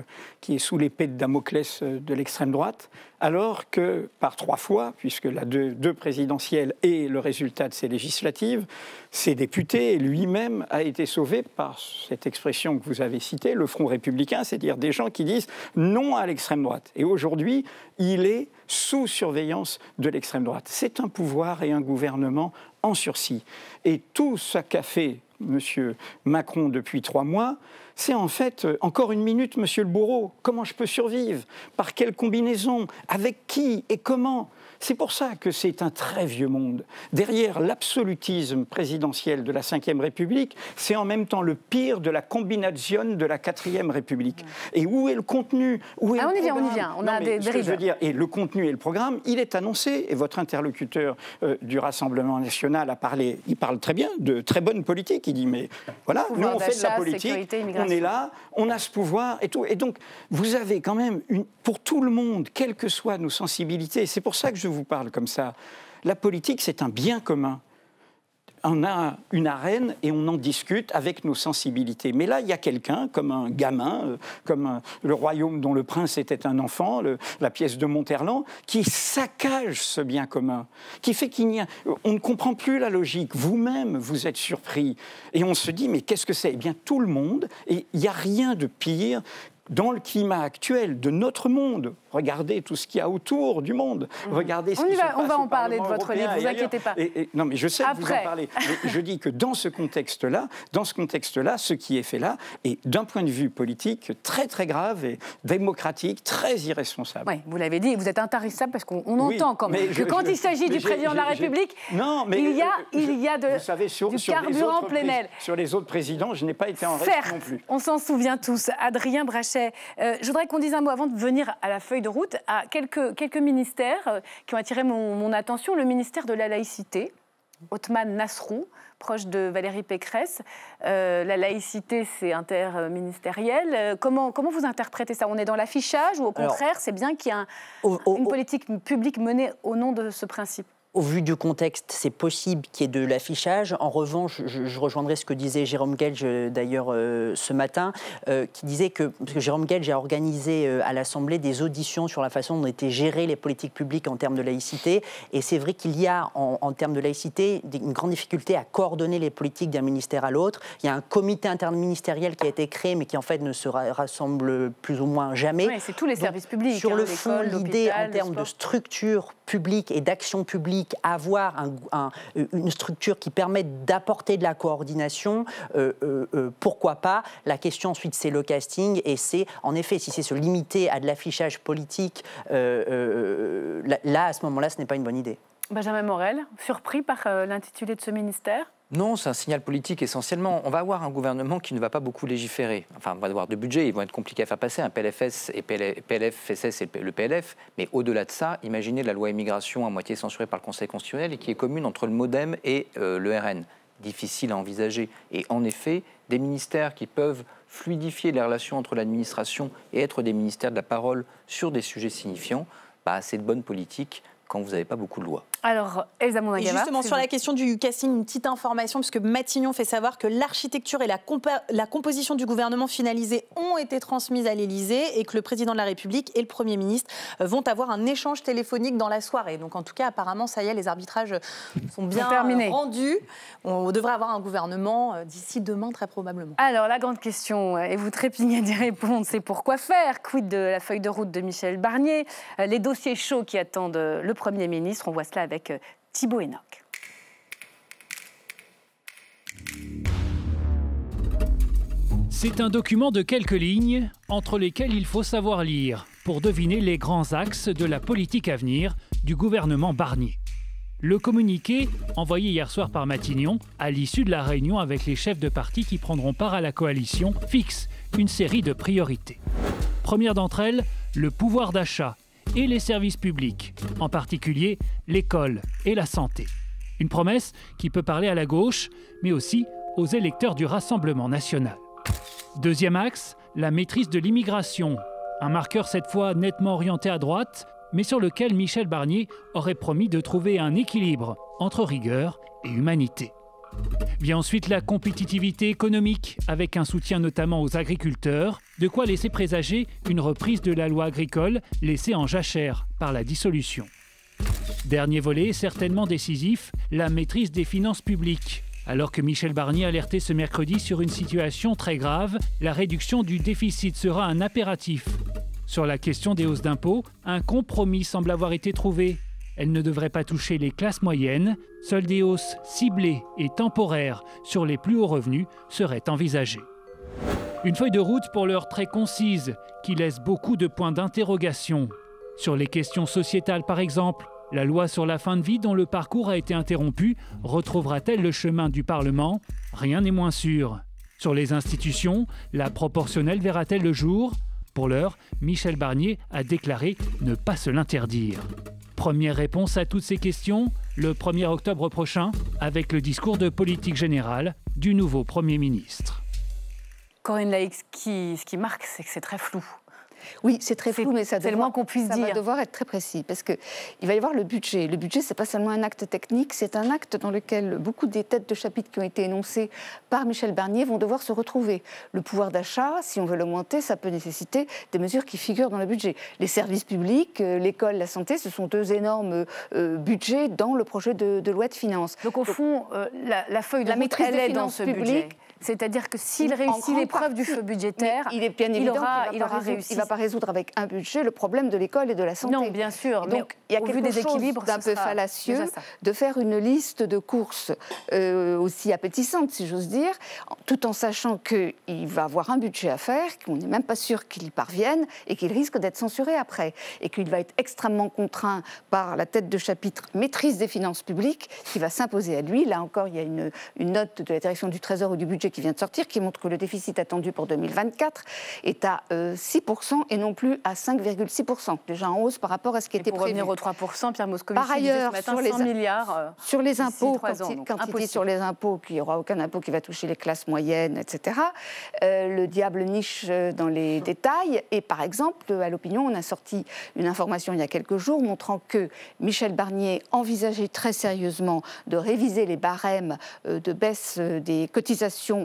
qui est sous l'épée de Damoclès de l'extrême droite, alors que, par 3 fois, puisque la deux présidentielles et le résultat de ces législatives, ces députés, lui-même, a été sauvé par cette expression que vous avez citée, le Front républicain, c'est-à-dire des gens qui disent non à l'extrême droite. Et aujourd'hui, il est sous surveillance de l'extrême droite. C'est un pouvoir et un gouvernement en sursis. Et tout ce qu'a fait M. Macron depuis 3 mois, c'est en fait, encore une minute, Monsieur le bourreau, comment je peux survivre? Par quelle combinaison? Avec qui et comment? C'est pour ça que c'est un très vieux monde. Derrière l'absolutisme présidentiel de la Ve République, c'est en même temps le pire de la combination de la 4e République. Et où est le contenu? Où est on y vient. On a des je veux dire, et le contenu et le programme, il est annoncé. Et votre interlocuteur du Rassemblement national a parlé, il parle très bien de très bonne politique. Il dit, mais voilà, nous on fait de la politique, on est là, on a ce pouvoir et tout. Et donc, vous avez quand même, pour tout le monde, quelles que soient nos sensibilités, c'est pour ça que je vous parle comme ça. La politique, c'est un bien commun. on a une arène et on en discute avec nos sensibilités. Mais là, il y a quelqu'un, comme un gamin, comme le royaume dont le prince était un enfant, la pièce de Monterland, qui saccage ce bien commun, qui fait on ne comprend plus la logique. Vous-même, vous êtes surpris. Et on se dit, mais qu'est-ce que c'est? Eh bien, tout le monde, et il n'y a rien de pire dans le climat actuel de notre monde. Regardez tout ce qu'il y a autour du monde. Regardez ce qui se passe. On va en parler de Parlement votre livre, européen ne vous inquiétez pas. Non, mais je sais que vous en parlez. Mais je dis que dans ce contexte-là, ce qui est fait là est, d'un point de vue politique, très très grave et démocratique, très irresponsable. Oui, vous l'avez dit, vous êtes intarissable parce qu'on entend quand même que quand il s'agit du président de la République, il y a vous savez, du carburant plein aile. Sur les autres présidents, je n'ai pas été en reste non plus. On s'en souvient tous. Adrien Brachet, je voudrais qu'on dise un mot avant de venir à la feuille de route, à quelques ministères qui ont attiré mon attention. Le ministère de la laïcité, Othman Nasrou, proche de Valérie Pécresse. La laïcité, c'est interministériel. Comment vous interprétez ça? On est dans l'affichage ou au contraire, c'est bien qu'il y ait une politique publique menée au nom de ce principe? Au vu du contexte, c'est possible qu'il y ait de l'affichage. En revanche, je rejoindrai ce que disait Jérôme Guelj d'ailleurs ce matin, qui disait parce que Jérôme Guelj a organisé à l'Assemblée des auditions sur la façon dont étaient gérées les politiques publiques en termes de laïcité. Et c'est vrai qu'il y a en termes de laïcité une grande difficulté à coordonner les politiques d'un ministère à l'autre. Il y a un comité interministériel qui a été créé, mais qui en fait ne se rassemble plus ou moins jamais. Oui, c'est tous les services publics. Sur le fond, l'idée en termes de structure publique et d'action publique, avoir une structure qui permette d'apporter de la coordination, pourquoi pas? La question ensuite, c'est le casting, et c'est, en effet, si c'est se limiter à de l'affichage politique, là, à ce moment-là, ce n'est pas une bonne idée. Benjamin Morel, surpris par l'intitulé de ce ministère? Non, c'est un signal politique essentiellement. On va avoir un gouvernement qui ne va pas beaucoup légiférer. Enfin, on va avoir de budget, ils vont être compliqués à faire passer, un PLFSS et le PLF. Mais au-delà de ça, imaginez la loi immigration à moitié censurée par le Conseil constitutionnel et qui est commune entre le MoDem et le RN. Difficile à envisager. Et en effet, des ministères qui peuvent fluidifier les relations entre l'administration et être des ministères de la parole sur des sujets signifiants, c'est de bonne politique quand vous n'avez pas beaucoup de lois. Alors, Elsa Mondagava, justement, sur la question du casting, une petite information, puisque Matignon fait savoir que l'architecture et la composition du gouvernement finalisé ont été transmises à l'Élysée et que le président de la République et le Premier ministre vont avoir un échange téléphonique dans la soirée. Donc, en tout cas, apparemment, ça y est, les arbitrages sont bien rendus. On devrait avoir un gouvernement d'ici demain, très probablement. Alors, la grande question, et vous trépignez d'y répondre, c'est pourquoi faire? Quid de la feuille de route de Michel Barnier? Les dossiers chauds qui attendent le Premier ministre, on voit cela avec Thibaut Hénoch. C'est un document de quelques lignes entre lesquelles il faut savoir lire pour deviner les grands axes de la politique à venir du gouvernement Barnier. Le communiqué, envoyé hier soir par Matignon, à l'issue de la réunion avec les chefs de parti qui prendront part à la coalition, fixe une série de priorités. Première d'entre elles, le pouvoir d'achat et les services publics, en particulier l'école et la santé. Une promesse qui peut parler à la gauche, mais aussi aux électeurs du Rassemblement national. Deuxième axe, la maîtrise de l'immigration, un marqueur cette fois nettement orienté à droite, mais sur lequel Michel Barnier aurait promis de trouver un équilibre entre rigueur et humanité. Vient ensuite la compétitivité économique, avec un soutien notamment aux agriculteurs, de quoi laisser présager une reprise de la loi agricole laissée en jachère par la dissolution. Dernier volet, certainement décisif, la maîtrise des finances publiques. Alors que Michel Barnier alertait ce mercredi sur une situation très grave, la réduction du déficit sera un impératif. Sur la question des hausses d'impôts, un compromis semble avoir été trouvé. Elles ne devraient pas toucher les classes moyennes. Seules des hausses ciblées et temporaires sur les plus hauts revenus seraient envisagées. Une feuille de route pour l'heure très concise, qui laisse beaucoup de points d'interrogation. Sur les questions sociétales par exemple, la loi sur la fin de vie dont le parcours a été interrompu retrouvera-t-elle le chemin du Parlement? Rien n'est moins sûr. Sur les institutions, la proportionnelle verra-t-elle le jour? Pour l'heure, Michel Barnier a déclaré ne pas se l'interdire. Première réponse à toutes ces questions, le 1er octobre prochain, avec le discours de politique générale du nouveau Premier ministre. Corinne Laïc, ce qui marque, c'est que c'est très flou. Oui, c'est très flou, mais c'est le moins qu'on puisse dire. Ça va devoir être très précis, parce qu'il va y avoir le budget. Le budget, ce n'est pas seulement un acte technique, c'est un acte dans lequel beaucoup des têtes de chapitre qui ont été énoncées par Michel Barnier vont devoir se retrouver. Le pouvoir d'achat, si on veut l'augmenter, ça peut nécessiter des mesures qui figurent dans le budget. Les services publics, l'école, la santé, ce sont deux énormes budgets dans le projet de loi de finances. Donc au fond, la feuille de route, elle est dans ce budget. C'est-à-dire que s'il réussit l'épreuve du feu budgétaire, il est bien évident qu'il ne va pas résoudre avec un budget le problème de l'école et de la santé. Non, bien sûr. Donc il y a quelque chose d'un peu fallacieux de faire une liste de courses aussi appétissante, si j'ose dire, tout en sachant qu'il va avoir un budget à faire, qu'on n'est même pas sûr qu'il y parvienne et qu'il risque d'être censuré après. Et qu'il va être extrêmement contraint par la tête de chapitre maîtrise des finances publiques qui va s'imposer à lui. Là encore, il y a une note de la direction du Trésor ou du budget qui vient de sortir, qui montre que le déficit attendu pour 2024 est à 6% et non plus à 5,6%, déjà en hausse par rapport à ce qui était prévu. Pour revenir aux 3%, Pierre Moscovici par ailleurs, disait ce matin 100 milliards sur les impôts, quand il dit sur les impôts qu'il n'y aura aucun impôt qui va toucher les classes moyennes, etc., le diable niche dans les détails. Et par exemple, à l'Opinion, on a sorti une information il y a quelques jours montrant que Michel Barnier envisageait très sérieusement de réviser les barèmes de baisse des cotisations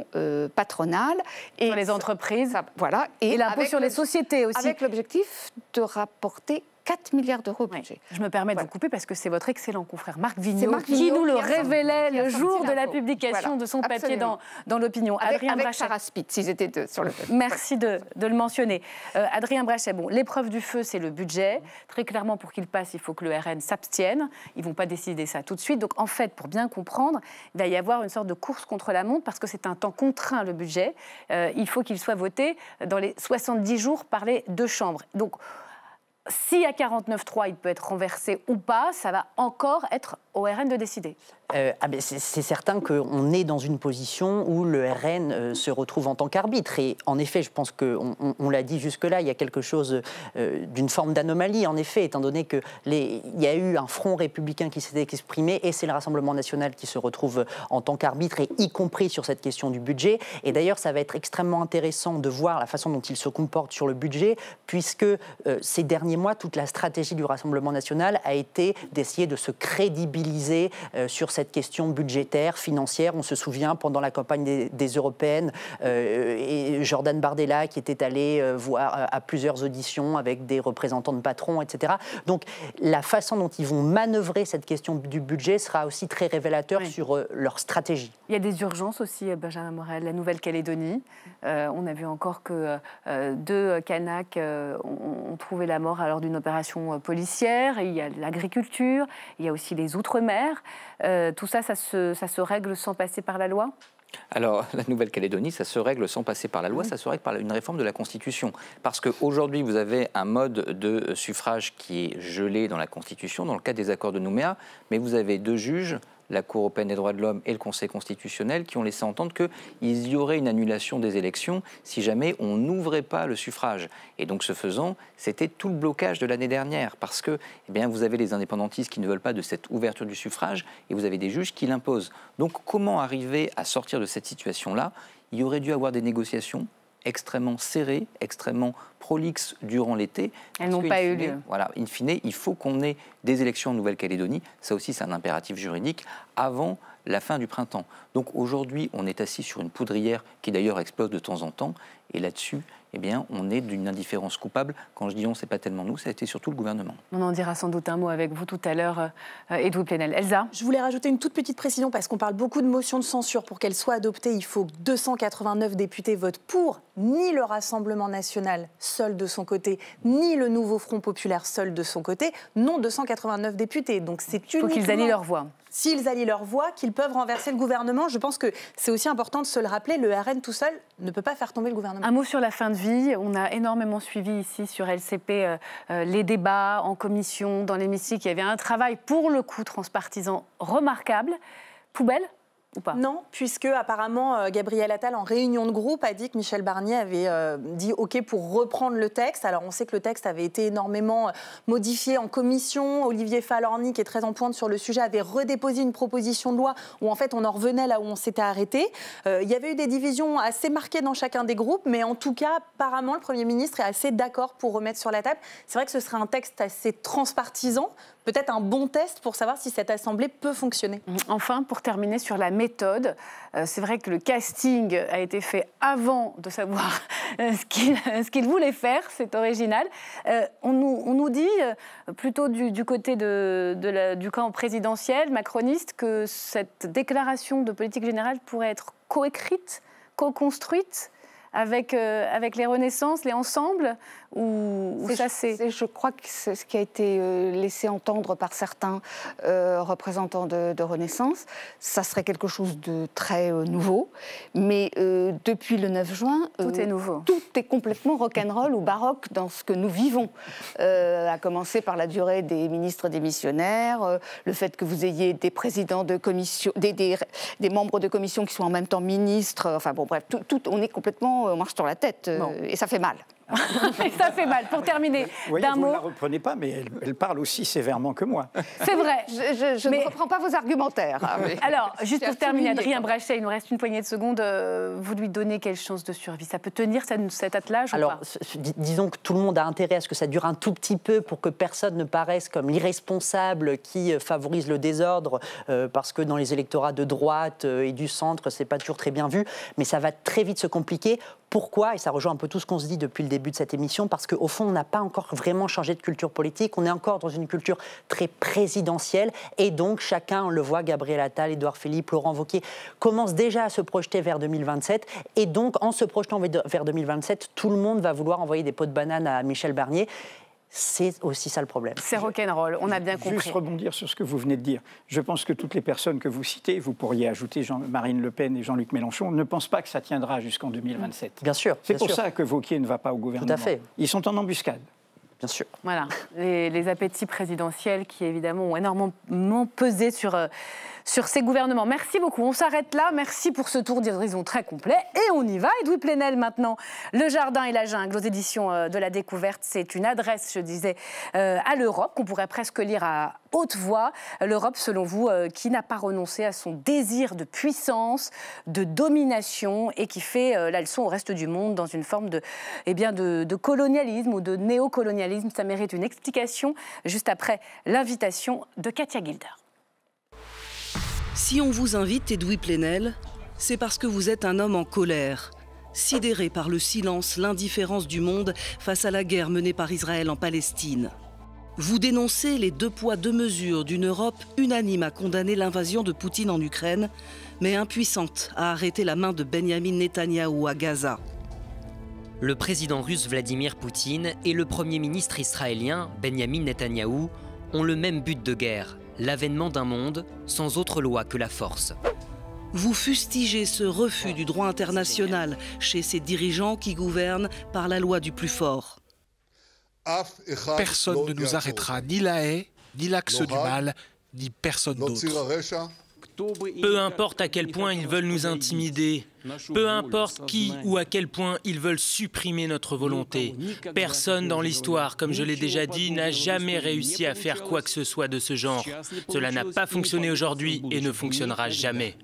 patronales. Et sur les entreprises. Voilà. Et l'impôt sur les sociétés aussi. Avec l'objectif de rapporter 4 milliards d'euros de budget. Je me permets de vous couper parce que c'est votre excellent confrère Marc Vigneault qui nous le révélait le jour de la publication de son papier dans l'Opinion. Adrien Brachet. Sarah Spitz, s'ils étaient deux sur le fait. Merci de le mentionner. Adrien Brachet, l'épreuve du feu, c'est le budget. Très clairement, pour qu'il passe, il faut que le RN s'abstienne. Ils ne vont pas décider ça tout de suite. Donc, en fait, pour bien comprendre, il va y avoir une sorte de course contre la montre parce que c'est un temps contraint, le budget. Il faut qu'il soit voté dans les 70 jours par les deux chambres. Donc, si à 49.3, il peut être renversé ou pas, ça va encore être au RN de décider. C'est certain qu'on est dans une position où le RN se retrouve en tant qu'arbitre. Et en effet, je pense qu'on l'a dit jusque-là, il y a quelque chose d'une forme d'anomalie, en effet, étant donné qu'il y a eu un front républicain qui s'était exprimé et c'est le Rassemblement national qui se retrouve en tant qu'arbitre, et y compris sur cette question du budget. Et d'ailleurs, ça va être extrêmement intéressant de voir la façon dont il se comporte sur le budget, puisque ces derniers mois, toute la stratégie du Rassemblement national a été d'essayer de se crédibiliser sur cette question budgétaire, financière. On se souvient, pendant la campagne des européennes, et Jordan Bardella qui était allé voir à plusieurs auditions avec des représentants de patrons, etc. Donc, la façon dont ils vont manœuvrer cette question du budget sera aussi très révélateur sur leur stratégie. Il y a des urgences aussi, Benjamin Morel. La Nouvelle-Calédonie, on a vu encore que 2 Kanaks ont trouvé la mort lors d'une opération policière. Il y a l'agriculture, il y a aussi les Outre-mer. Tout ça, ça se règle sans passer par la loi ? Alors, la Nouvelle-Calédonie, ça se règle sans passer par la loi, ça se règle par une réforme de la Constitution. Parce qu'aujourd'hui, vous avez un mode de suffrage qui est gelé dans la Constitution, dans le cadre des accords de Nouméa, mais vous avez 2 juges, la Cour européenne des droits de l'homme et le Conseil constitutionnel, qui ont laissé entendre qu'il y aurait une annulation des élections si jamais on n'ouvrait pas le suffrage. Et donc, ce faisant, c'était tout le blocage de l'année dernière, parce que vous avez les indépendantistes qui ne veulent pas de cette ouverture du suffrage, et vous avez des juges qui l'imposent. Donc, comment arriver à sortir de cette situation-là ? Il y aurait dû avoir des négociations extrêmement serrées, extrêmement prolixes durant l'été. Elles n'ont pas eu lieu. Voilà, in fine, il faut qu'on ait des élections en Nouvelle-Calédonie. Ça aussi, c'est un impératif juridique avant la fin du printemps. Donc aujourd'hui, on est assis sur une poudrière qui d'ailleurs explose de temps en temps. Et là-dessus, on est d'une indifférence coupable. Quand je dis on, c'est pas tellement nous, ça a été surtout le gouvernement. On en dira sans doute un mot avec vous tout à l'heure, Edoui Plenel. Elsa ? Je voulais rajouter une toute petite précision parce qu'on parle beaucoup de motions de censure. Pour qu'elle soit adoptée, il faut que 289 députés votent pour. Ni le Rassemblement national seul de son côté, ni le Nouveau Front populaire seul de son côté, non 289 députés. Donc c'est uniquement... Il faut qu'ils allient leur voix. S'ils allient leur voix, qu'ils peuvent renverser le gouvernement. Je pense que c'est aussi important de se le rappeler. Le RN tout seul ne peut pas faire tomber le gouvernement. Un mot sur la fin de vie. On a énormément suivi ici sur LCP les débats en commission, dans l'hémicycle. Il y avait un travail pour le coup transpartisan remarquable. Poubelle ? ou pas? Non, puisque apparemment Gabriel Attal, en réunion de groupe, a dit que Michel Barnier avait dit OK pour reprendre le texte. Alors on sait que le texte avait été énormément modifié en commission. Olivier Falorni, qui est très en pointe sur le sujet, avait redéposé une proposition de loi où en fait on en revenait là où on s'était arrêté. Il y avait eu des divisions assez marquées dans chacun des groupes, mais en tout cas, apparemment, le Premier ministre est assez d'accord pour remettre sur la table. C'est vrai que ce serait un texte assez transpartisan, peut-être un bon test pour savoir si cette Assemblée peut fonctionner. Enfin, pour terminer sur la méthode, c'est vrai que le casting a été fait avant de savoir ce qu'il voulait faire, c'est original. On nous dit, plutôt du côté du camp présidentiel, macroniste, que cette déclaration de politique générale pourrait être coécrite, co-construite avec les Renaissances, les Ensembles, ou ça c'est... Je crois que c'est ce qui a été laissé entendre par certains représentants de Renaissance. Ça serait quelque chose de très nouveau, mais depuis le 9 juin... tout est nouveau. Tout est complètement rock'n'roll ou baroque dans ce que nous vivons. À commencer par la durée des ministres démissionnaires, le fait que vous ayez des présidents de commission, des membres de commission qui sont en même temps ministres, enfin bon bref, on est complètement... on marche sur la tête, et ça fait mal. Ça fait mal. Pour terminer, d'un mot... Vous ne la reprenez pas, mais elle parle aussi sévèrement que moi. C'est vrai. Je ne reprends pas vos argumentaires. Alors, juste pour terminer, Adrien Brachet, il nous reste une poignée de secondes. Vous lui donnez quelle chance de survie? Ça peut tenir cet attelage ou pas? Disons que tout le monde a intérêt à ce que ça dure un tout petit peu pour que personne ne paraisse comme l'irresponsable qui favorise le désordre, parce que dans les électorats de droite et du centre, c'est pas toujours très bien vu. Mais ça va très vite se compliquer. Pourquoi? Et ça rejoint un peu tout ce qu'on se dit depuis le début de cette émission, parce qu'au fond, on n'a pas encore vraiment changé de culture politique. On est encore dans une culture très présidentielle. Et donc, chacun, on le voit, Gabriel Attal, Édouard Philippe, Laurent Wauquiez, commence déjà à se projeter vers 2027. Et donc, en se projetant vers 2027, tout le monde va vouloir envoyer des pots de banane à Michel Barnier. C'est aussi ça le problème. C'est rock'n'roll, on a bien compris. Juste rebondir sur ce que vous venez de dire. Je pense que toutes les personnes que vous citez, vous pourriez ajouter Marine Le Pen et Jean-Luc Mélenchon, ne pensent pas que ça tiendra jusqu'en 2027. Bien sûr. C'est pour ça que Wauquiez ne va pas au gouvernement. Tout à fait. Ils sont en embuscade. Bien sûr. Voilà, les appétits présidentiels qui, évidemment, ont énormément pesé sur ces gouvernements. Merci beaucoup. On s'arrête là. Merci pour ce tour d'horizon très complet. Et on y va. Edoui Plenel, maintenant. Le Jardin et la Jungle, aux éditions de la Découverte. C'est une adresse, je disais, à l'Europe, qu'on pourrait presque lire à haute voix. L'Europe, selon vous, qui n'a pas renoncé à son désir de puissance, de domination, et qui fait la leçon au reste du monde dans une forme de colonialisme ou de néocolonialisme. Ça mérite une explication juste après l'invitation de Katia Gilder. Si on vous invite, Edoui Plenel, c'est parce que vous êtes un homme en colère, sidéré par le silence, l'indifférence du monde face à la guerre menée par Israël en Palestine. Vous dénoncez les 2 poids 2 mesures d'une Europe unanime à condamner l'invasion de Poutine en Ukraine, mais impuissante à arrêter la main de Benyamin Netanyahou à Gaza. Le président russe Vladimir Poutine et le premier ministre israélien Benyamin Netanyahou ont le même but de guerre, l'avènement d'un monde sans autre loi que la force. Vous fustigez ce refus du droit international chez ces dirigeants qui gouvernent par la loi du plus fort. Personne ne nous arrêtera, ni la haie, ni l'axe du mal, ni personne d'autre. Peu importe à quel point ils veulent nous intimider, peu importe qui ou à quel point ils veulent supprimer notre volonté, personne dans l'histoire, comme je l'ai déjà dit, n'a jamais réussi à faire quoi que ce soit de ce genre. Cela n'a pas fonctionné aujourd'hui et ne fonctionnera jamais.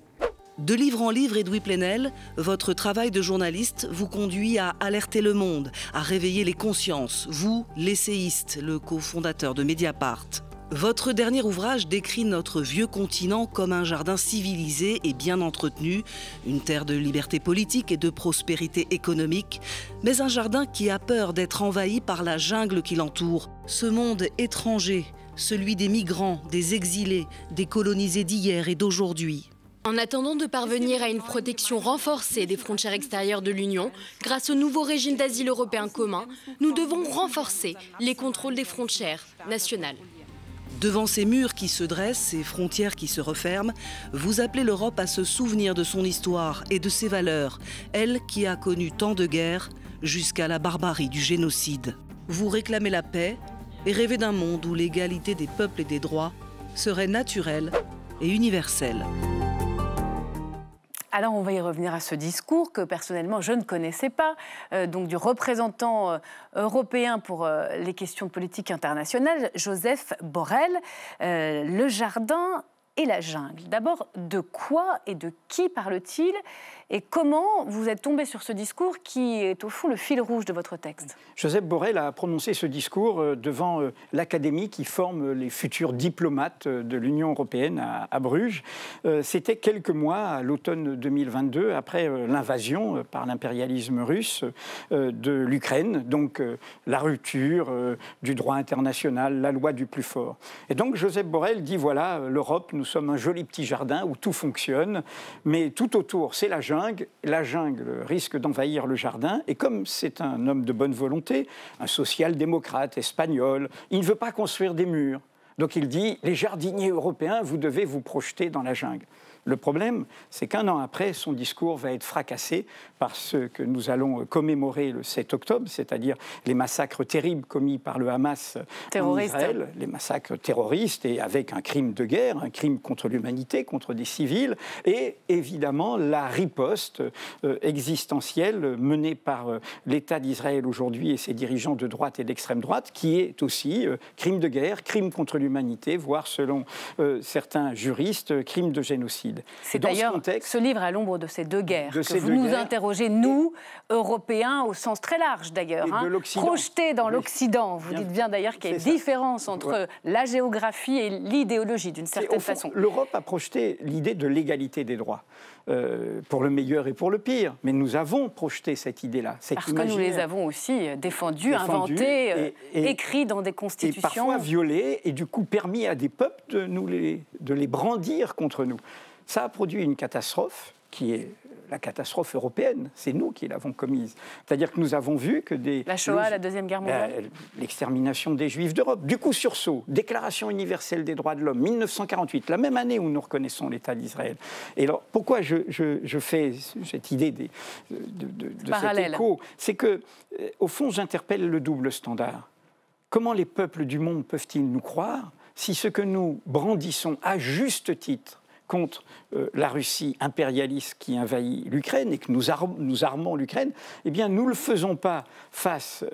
De livre en livre, Edoui Plenel, votre travail de journaliste vous conduit à alerter le monde, à réveiller les consciences, vous, l'essayiste, le cofondateur de Mediapart. Votre dernier ouvrage décrit notre vieux continent comme un jardin civilisé et bien entretenu, une terre de liberté politique et de prospérité économique, mais un jardin qui a peur d'être envahi par la jungle qui l'entoure. Ce monde étranger, celui des migrants, des exilés, des colonisés d'hier et d'aujourd'hui. En attendant de parvenir à une protection renforcée des frontières extérieures de l'Union, grâce au nouveau régime d'asile européen commun, nous devons renforcer les contrôles des frontières nationales. Devant ces murs qui se dressent, ces frontières qui se referment, vous appelez l'Europe à se souvenir de son histoire et de ses valeurs, elle qui a connu tant de guerres jusqu'à la barbarie du génocide. Vous réclamez la paix et rêvez d'un monde où l'égalité des peuples et des droits serait naturelle et universelle. Alors on va y revenir à ce discours que personnellement je ne connaissais pas, donc du représentant européen pour les questions politiques internationales, Joseph Borrell, le jardin et la jungle. D'abord, de quoi et de qui parle-t-il et comment vous êtes tombé sur ce discours qui est au fond le fil rouge de votre texte? Joseph Borrell a prononcé ce discours devant l'académie qui forme les futurs diplomates de l'Union européenne à Bruges. C'était quelques mois, à l'automne 2022, après l'invasion par l'impérialisme russe de l'Ukraine, donc la rupture du droit international, la loi du plus fort. Et donc Joseph Borrell dit, voilà, l'Europe, nous sommes un joli petit jardin où tout fonctionne, mais tout autour, c'est la jungle. La jungle risque d'envahir le jardin. Et comme c'est un homme de bonne volonté, un social-démocrate espagnol, il ne veut pas construire des murs. Donc il dit, les jardiniers européens, vous devez vous projeter dans la jungle. Le problème, c'est qu'un an après, son discours va être fracassé par ce que nous allons commémorer le 7 octobre, c'est-à-dire les massacres terribles commis par le Hamas en Israël, les massacres terroristes et avec un crime de guerre, un crime contre l'humanité, contre des civils, et évidemment la riposte existentielle menée par l'État d'Israël aujourd'hui et ses dirigeants de droite et d'extrême droite, qui est aussi crime de guerre, crime contre l'humanité, voire selon certains juristes, crime de génocide. C'est d'ailleurs ce livre à l'ombre de ces deux guerres que vous nous interrogez, nous, Européens, au sens très large d'ailleurs, projetés dans l'Occident. Vous dites bien d'ailleurs qu'il y a une différence entre la géographie et l'idéologie, d'une certaine façon. L'Europe a projeté l'idée de l'égalité des droits, pour le meilleur et pour le pire. Mais nous avons projeté cette idée-là. Parce que nous les avons aussi défendus, inventés, écrits dans des constitutions. Et parfois violés, et du coup permis à des peuples de les brandir contre nous. Ça a produit une catastrophe qui est la catastrophe européenne. C'est nous qui l'avons commise. C'est-à-dire que nous avons vu que la Shoah, la Deuxième Guerre mondiale, l'extermination des Juifs d'Europe, du coup sursaut, Déclaration universelle des droits de l'homme, 1948, la même année où nous reconnaissons l'État d'Israël. Et alors, pourquoi je fais cette idée de cet écho? C'est que, au fond, j'interpelle le double standard. Comment les peuples du monde peuvent-ils nous croire si ce que nous brandissons à juste titre contre la Russie impérialiste qui envahit l'Ukraine et que nous armons l'Ukraine, eh bien, nous ne le faisons pas face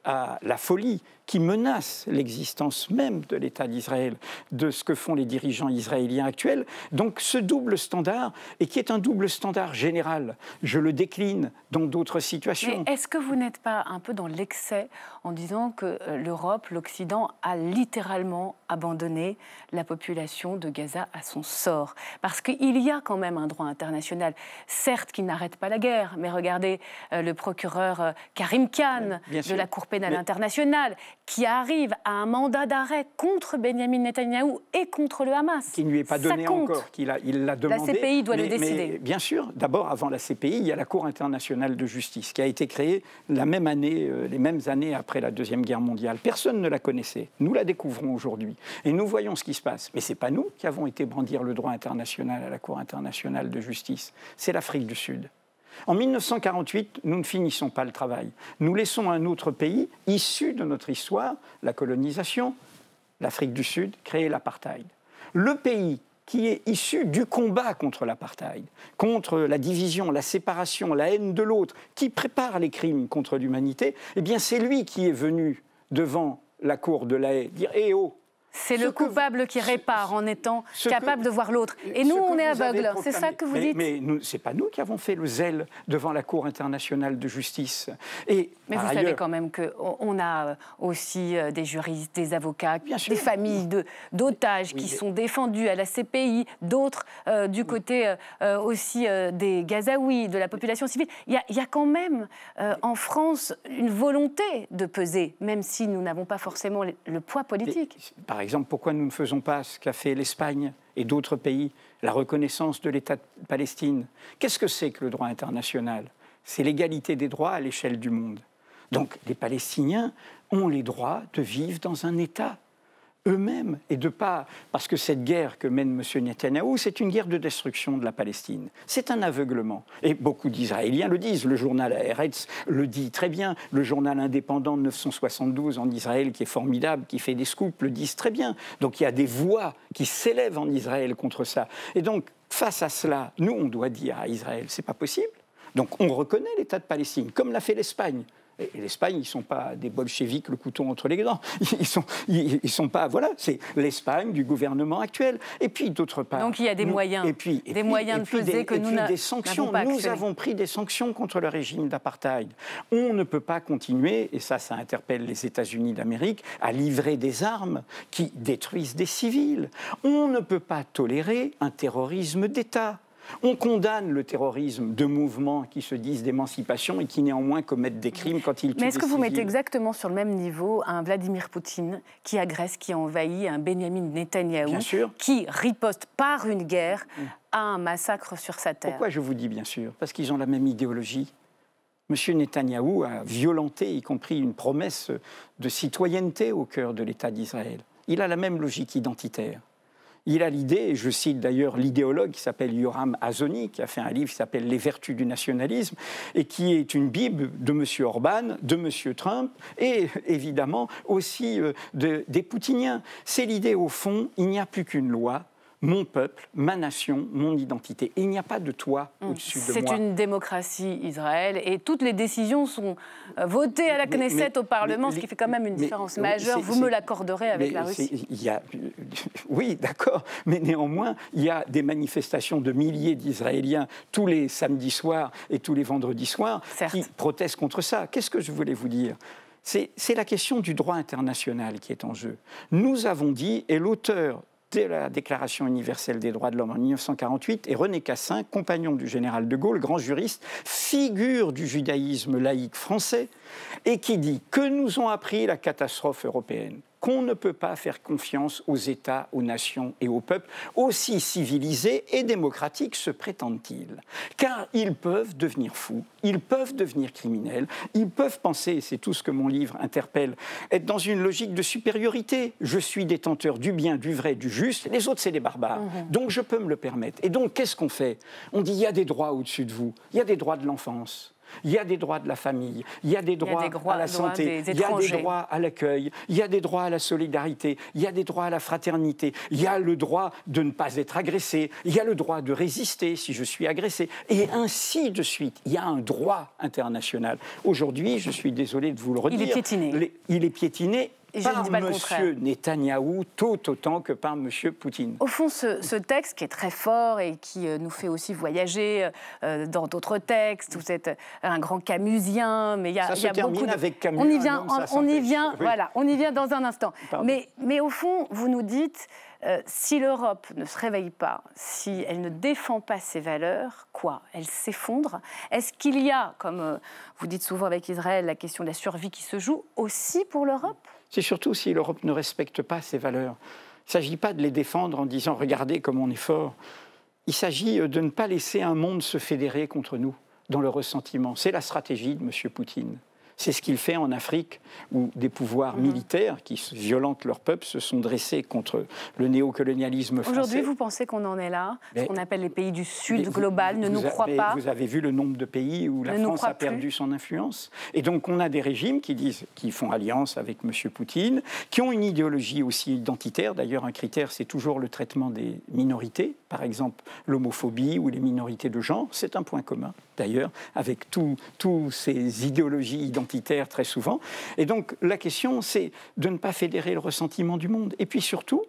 à la folie qui menace l'existence même de l'État d'Israël, de ce que font les dirigeants israéliens actuels. Donc ce double standard, et qui est un double standard général, je le décline dans d'autres situations. Mais est-ce que vous n'êtes pas un peu dans l'excès en disant que l'Europe, l'Occident, a littéralement abandonné la population de Gaza à son sort? Parce qu'il y a quand même un droit international, certes qui n'arrête pas la guerre, mais regardez le procureur Karim Khan de la Cour pénale internationale, qui arrive à un mandat d'arrêt contre Benyamin Netanyahou et contre le Hamas. Qui ne lui est pas donné encore, il l'a demandé. La CPI doit le décider. Mais bien sûr, d'abord, avant la CPI, il y a la Cour internationale de justice, qui a été créée la même année, les mêmes années après la Deuxième Guerre mondiale. Personne ne la connaissait. Nous la découvrons aujourd'hui. Et nous voyons ce qui se passe. Mais ce n'est pas nous qui avons été brandir le droit international à la Cour internationale de justice. C'est l'Afrique du Sud. En 1948, nous ne finissons pas le travail. Nous laissons un autre pays, issu de notre histoire, la colonisation, l'Afrique du Sud, créer l'apartheid. Le pays qui est issu du combat contre l'apartheid, contre la division, la séparation, la haine de l'autre, qui prépare les crimes contre l'humanité, eh bien c'est lui qui est venu devant la Cour de La Haye dire « Eh oh !» C'est le coupable qui répare en étant capable de voir l'autre. Et nous, on est aveugles. C'est ça que vous dites? Mais ce n'est pas nous qui avons fait le zèle devant la Cour internationale de justice. Mais vous savez quand même qu'on a aussi des juristes, des avocats, des familles d'otages qui sont défendus à la CPI, d'autres du côté aussi des Gazaouis, de la population civile. Il y a quand même en France une volonté de peser, même si nous n'avons pas forcément le poids politique. Par exemple, pourquoi nous ne faisons pas ce qu'a fait l'Espagne et d'autres pays, la reconnaissance de l'État de Palestine? Qu'est-ce que c'est que le droit international? C'est l'égalité des droits à l'échelle du monde. Donc les Palestiniens ont les droits de vivre dans un État eux-mêmes et de pas... Parce que cette guerre que mène M. Netanyahou, c'est une guerre de destruction de la Palestine. C'est un aveuglement. Et beaucoup d'Israéliens le disent. Le journal Haaretz le dit très bien. Le journal indépendant de 972 en Israël, qui est formidable, qui fait des scoops, le disent très bien. Donc il y a des voix qui s'élèvent en Israël contre ça. Et donc, face à cela, nous, on doit dire à Israël, c'est pas possible. Donc on reconnaît l'État de Palestine, comme l'a fait l'Espagne. Et l'Espagne, ils ne sont pas des bolcheviks, le couteau entre les dents. Ils sont pas... Voilà, c'est l'Espagne du gouvernement actuel. Et puis, d'autre part... Donc, il y a des moyens. Des moyens de peser que nous n'avons pas. Nous avons pris des sanctions contre le régime d'apartheid. On ne peut pas continuer, et ça interpelle les États-Unis d'Amérique, à livrer des armes qui détruisent des civils. On ne peut pas tolérer un terrorisme d'État. On condamne le terrorisme de mouvements qui se disent d'émancipation et qui néanmoins commettent des crimes quand ils tuent des civils. Mais est-ce que vous mettez exactement sur le même niveau un Vladimir Poutine qui agresse, qui envahit, un Benyamin Netanyahou qui riposte par une guerre à un massacre sur sa terre? Pourquoi je vous dis bien sûr? Parce qu'ils ont la même idéologie. M. Netanyahou a violenté, y compris une promesse de citoyenneté au cœur de l'État d'Israël. Il a la même logique identitaire. Il a l'idée, et je cite d'ailleurs l'idéologue qui s'appelle Yoram Hazony, qui a fait un livre qui s'appelle « Les vertus du nationalisme » et qui est une bible de M. Orban, de M. Trump et évidemment aussi des poutiniens. C'est l'idée au fond, il n'y a plus qu'une loi, mon peuple, ma nation, mon identité. Et il n'y a pas de toi au-dessus de moi. C'est une démocratie, Israël, et toutes les décisions sont votées à la Knesset, au Parlement, ce qui fait quand même une différence majeure. Vous me l'accorderez avec la Russie. Oui, d'accord, mais néanmoins, il y a des manifestations de milliers d'Israéliens tous les samedis soirs et tous les vendredis soirs qui protestent contre ça. Qu'est-ce que je voulais vous dire ? C'est la question du droit international qui est en jeu. Nous avons dit, et l'auteur de la Déclaration universelle des droits de l'homme en 1948, et René Cassin, compagnon du général de Gaulle, grand juriste, figure du judaïsme laïque français, et qui dit que nous ont appris la catastrophe européenne, qu'on ne peut pas faire confiance aux États, aux nations et aux peuples, aussi civilisés et démocratiques se prétendent-ils. Car ils peuvent devenir fous, ils peuvent devenir criminels, ils peuvent penser, et c'est tout ce que mon livre interpelle, être dans une logique de supériorité. Je suis détenteur du bien, du vrai, du juste, les autres c'est des barbares, donc je peux me le permettre. Et donc qu'est-ce qu'on fait? On dit il y a des droits au-dessus de vous, il y a des droits de l'enfance. Il y a des droits de la famille, il y a des droits à la santé, il y a des droits à l'accueil, il y a des droits à la solidarité, il y a des droits à la fraternité, il y a le droit de ne pas être agressé, il y a le droit de résister si je suis agressé, et ainsi de suite. Il y a un droit international. Aujourd'hui, je suis désolé de vous le redire, il est piétiné. Il est piétiné par M. Netanyahou, tout autant que par M. Poutine. Au fond, ce texte qui est très fort et qui nous fait aussi voyager dans d'autres textes, vous êtes un grand camusien, mais il y a beaucoup de... avec Camus, on y vient, voilà, on y vient dans un instant. Mais au fond, vous nous dites, si l'Europe ne se réveille pas, si elle ne défend pas ses valeurs, quoi? Elle s'effondre. Est-ce qu'il y a, comme vous dites souvent avec Israël, la question de la survie qui se joue aussi pour l'Europe? C'est surtout si l'Europe ne respecte pas ses valeurs. Il ne s'agit pas de les défendre en disant « regardez comme on est fort ». Il s'agit de ne pas laisser un monde se fédérer contre nous dans le ressentiment. C'est la stratégie de M. Poutine. C'est ce qu'il fait en Afrique, où des pouvoirs militaires qui violentent leur peuple se sont dressés contre le néocolonialisme français. Aujourd'hui, vous pensez qu'on en est là? Ce qu'on appelle les pays du Sud global ne nous croient pas? Vous avez vu le nombre de pays où la France a perdu son influence. Et donc, on a des régimes qui font alliance avec M. Poutine, qui ont une idéologie aussi identitaire. D'ailleurs, un critère, c'est toujours le traitement des minorités. Par exemple, l'homophobie ou les minorités de genre. C'est un point commun, d'ailleurs, avec tous ces idéologies identitaires très souvent. Et donc, la question, c'est de ne pas fédérer le ressentiment du monde. Et puis surtout,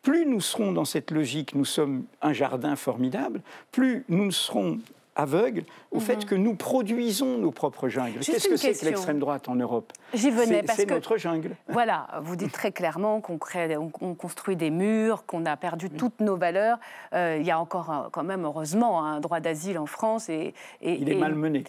plus nous serons dans cette logique, nous sommes un jardin formidable, plus nous serons aveugles au fait que nous produisons nos propres jungles. Qu'est-ce que c'est que l'extrême droite en Europe? J'y venais parce que c'est notre jungle. Voilà, vous dites très clairement qu'on construit des murs, qu'on a perdu toutes nos valeurs. Il y a encore quand même, heureusement, un droit d'asile en France. Il est malmené.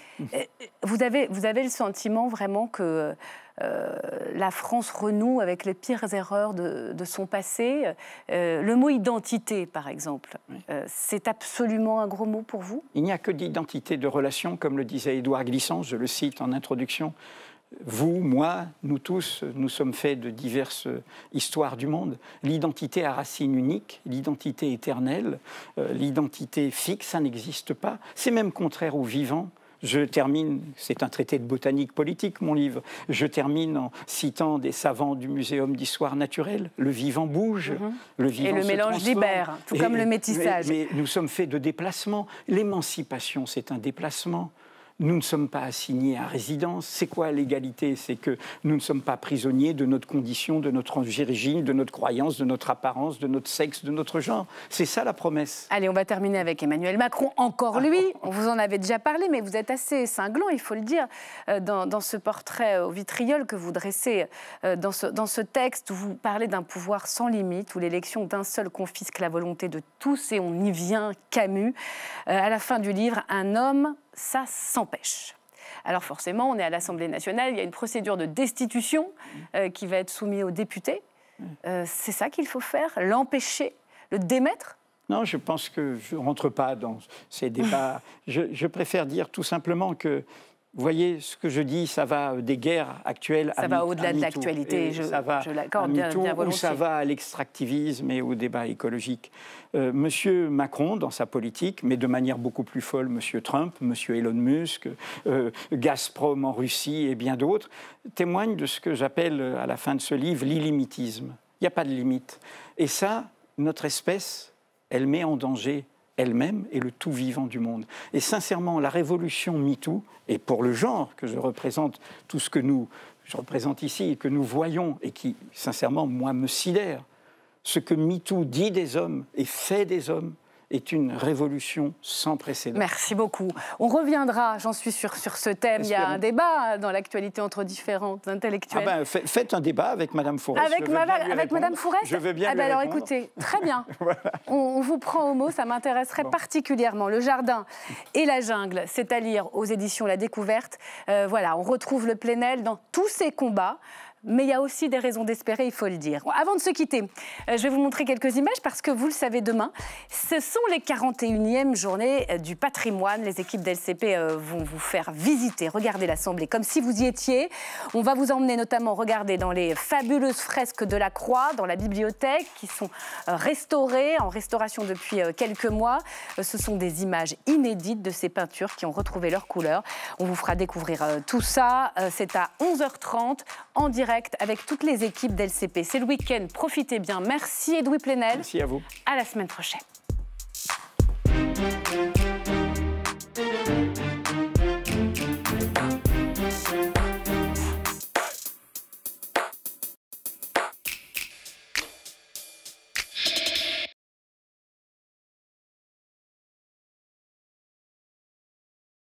Vous avez le sentiment vraiment que la France renoue avec les pires erreurs de son passé. Le mot identité, par exemple, c'est absolument un gros mot pour vous? Il n'y a que d'identité de relation, comme le disait Édouard Glissant, je le cite en introduction. Vous, moi, nous tous, nous sommes faits de diverses histoires du monde. L'identité à racine unique, l'identité éternelle, l'identité fixe, ça n'existe pas. C'est même contraire au vivant. Je termine, c'est un traité de botanique politique, mon livre. Je termine en citant des savants du Muséum d'histoire naturelle. Le vivant bouge, le vivant et le se mélange transforme. libère, tout comme le métissage. Mais nous sommes faits de déplacements. L'émancipation, c'est un déplacement. Nous ne sommes pas assignés à résidence. C'est quoi l'égalité? C'est que nous ne sommes pas prisonniers de notre condition, de notre origine, de notre croyance, de notre apparence, de notre sexe, de notre genre. C'est ça la promesse. Allez, on va terminer avec Emmanuel Macron. Encore lui, on vous en avait déjà parlé, mais vous êtes assez cinglant, il faut le dire, dans ce portrait au vitriol que vous dressez dans ce texte où vous parlez d'un pouvoir sans limite, où l'élection d'un seul confisque la volonté de tous, et on y vient, Camus. À la fin du livre, un homme, ça s'empêche. Alors forcément, on est à l'Assemblée nationale, il y a une procédure de destitution qui va être soumise aux députés. C'est ça qu'il faut faire, l'empêcher, le démettre? Non, je pense que je ne rentre pas dans ces débats. Je préfère dire tout simplement que, vous voyez, ce que je dis, ça va des guerres actuelles à MeToo. Ça va au-delà de l'actualité, je l'accorde bien volontiers. Ou ça va à l'extractivisme et au débat écologique. Monsieur Macron, dans sa politique, mais de manière beaucoup plus folle, Monsieur Trump, Monsieur Elon Musk, Gazprom en Russie et bien d'autres, témoignent de ce que j'appelle, à la fin de ce livre, l'illimitisme. Il n'y a pas de limite. Et ça, notre espèce, elle met en danger elle-même et le tout vivant du monde. Et sincèrement, la révolution MeToo, et pour le genre que je représente, tout ce que je représente ici et que nous voyons, et qui, sincèrement, moi, me sidère, ce que MeToo dit des hommes et fait des hommes, est une révolution sans précédent. Merci beaucoup. On reviendra, j'en suis sûre, sur ce thème. Il y a un débat dans l'actualité entre différents intellectuels. Faites un débat avec Madame Fourest. Avec Madame Fourest? Je veux bien lui alors répondre. écoutez, très bien. Voilà. On vous prend au mot, ça m'intéresserait particulièrement. Le jardin et la jungle, c'est à lire aux éditions La Découverte. Voilà, on retrouve le Plenel dans tous ses combats. Mais il y a aussi des raisons d'espérer, il faut le dire. Avant de se quitter, je vais vous montrer quelques images parce que vous le savez, demain, ce sont les 41e journées du patrimoine. Les équipes d'LCP vont vous faire visiter, regarder l'Assemblée comme si vous y étiez. On va vous emmener notamment regarder dans les fabuleuses fresques de la Croix, dans la bibliothèque, qui sont restaurées, en restauration depuis quelques mois. Ce sont des images inédites de ces peintures qui ont retrouvé leur couleur. On vous fera découvrir tout ça. C'est à 11h30 en direct avec toutes les équipes d'LCP. C'est le week-end, profitez bien. Merci Edoui Plenel. Merci à vous. À la semaine prochaine.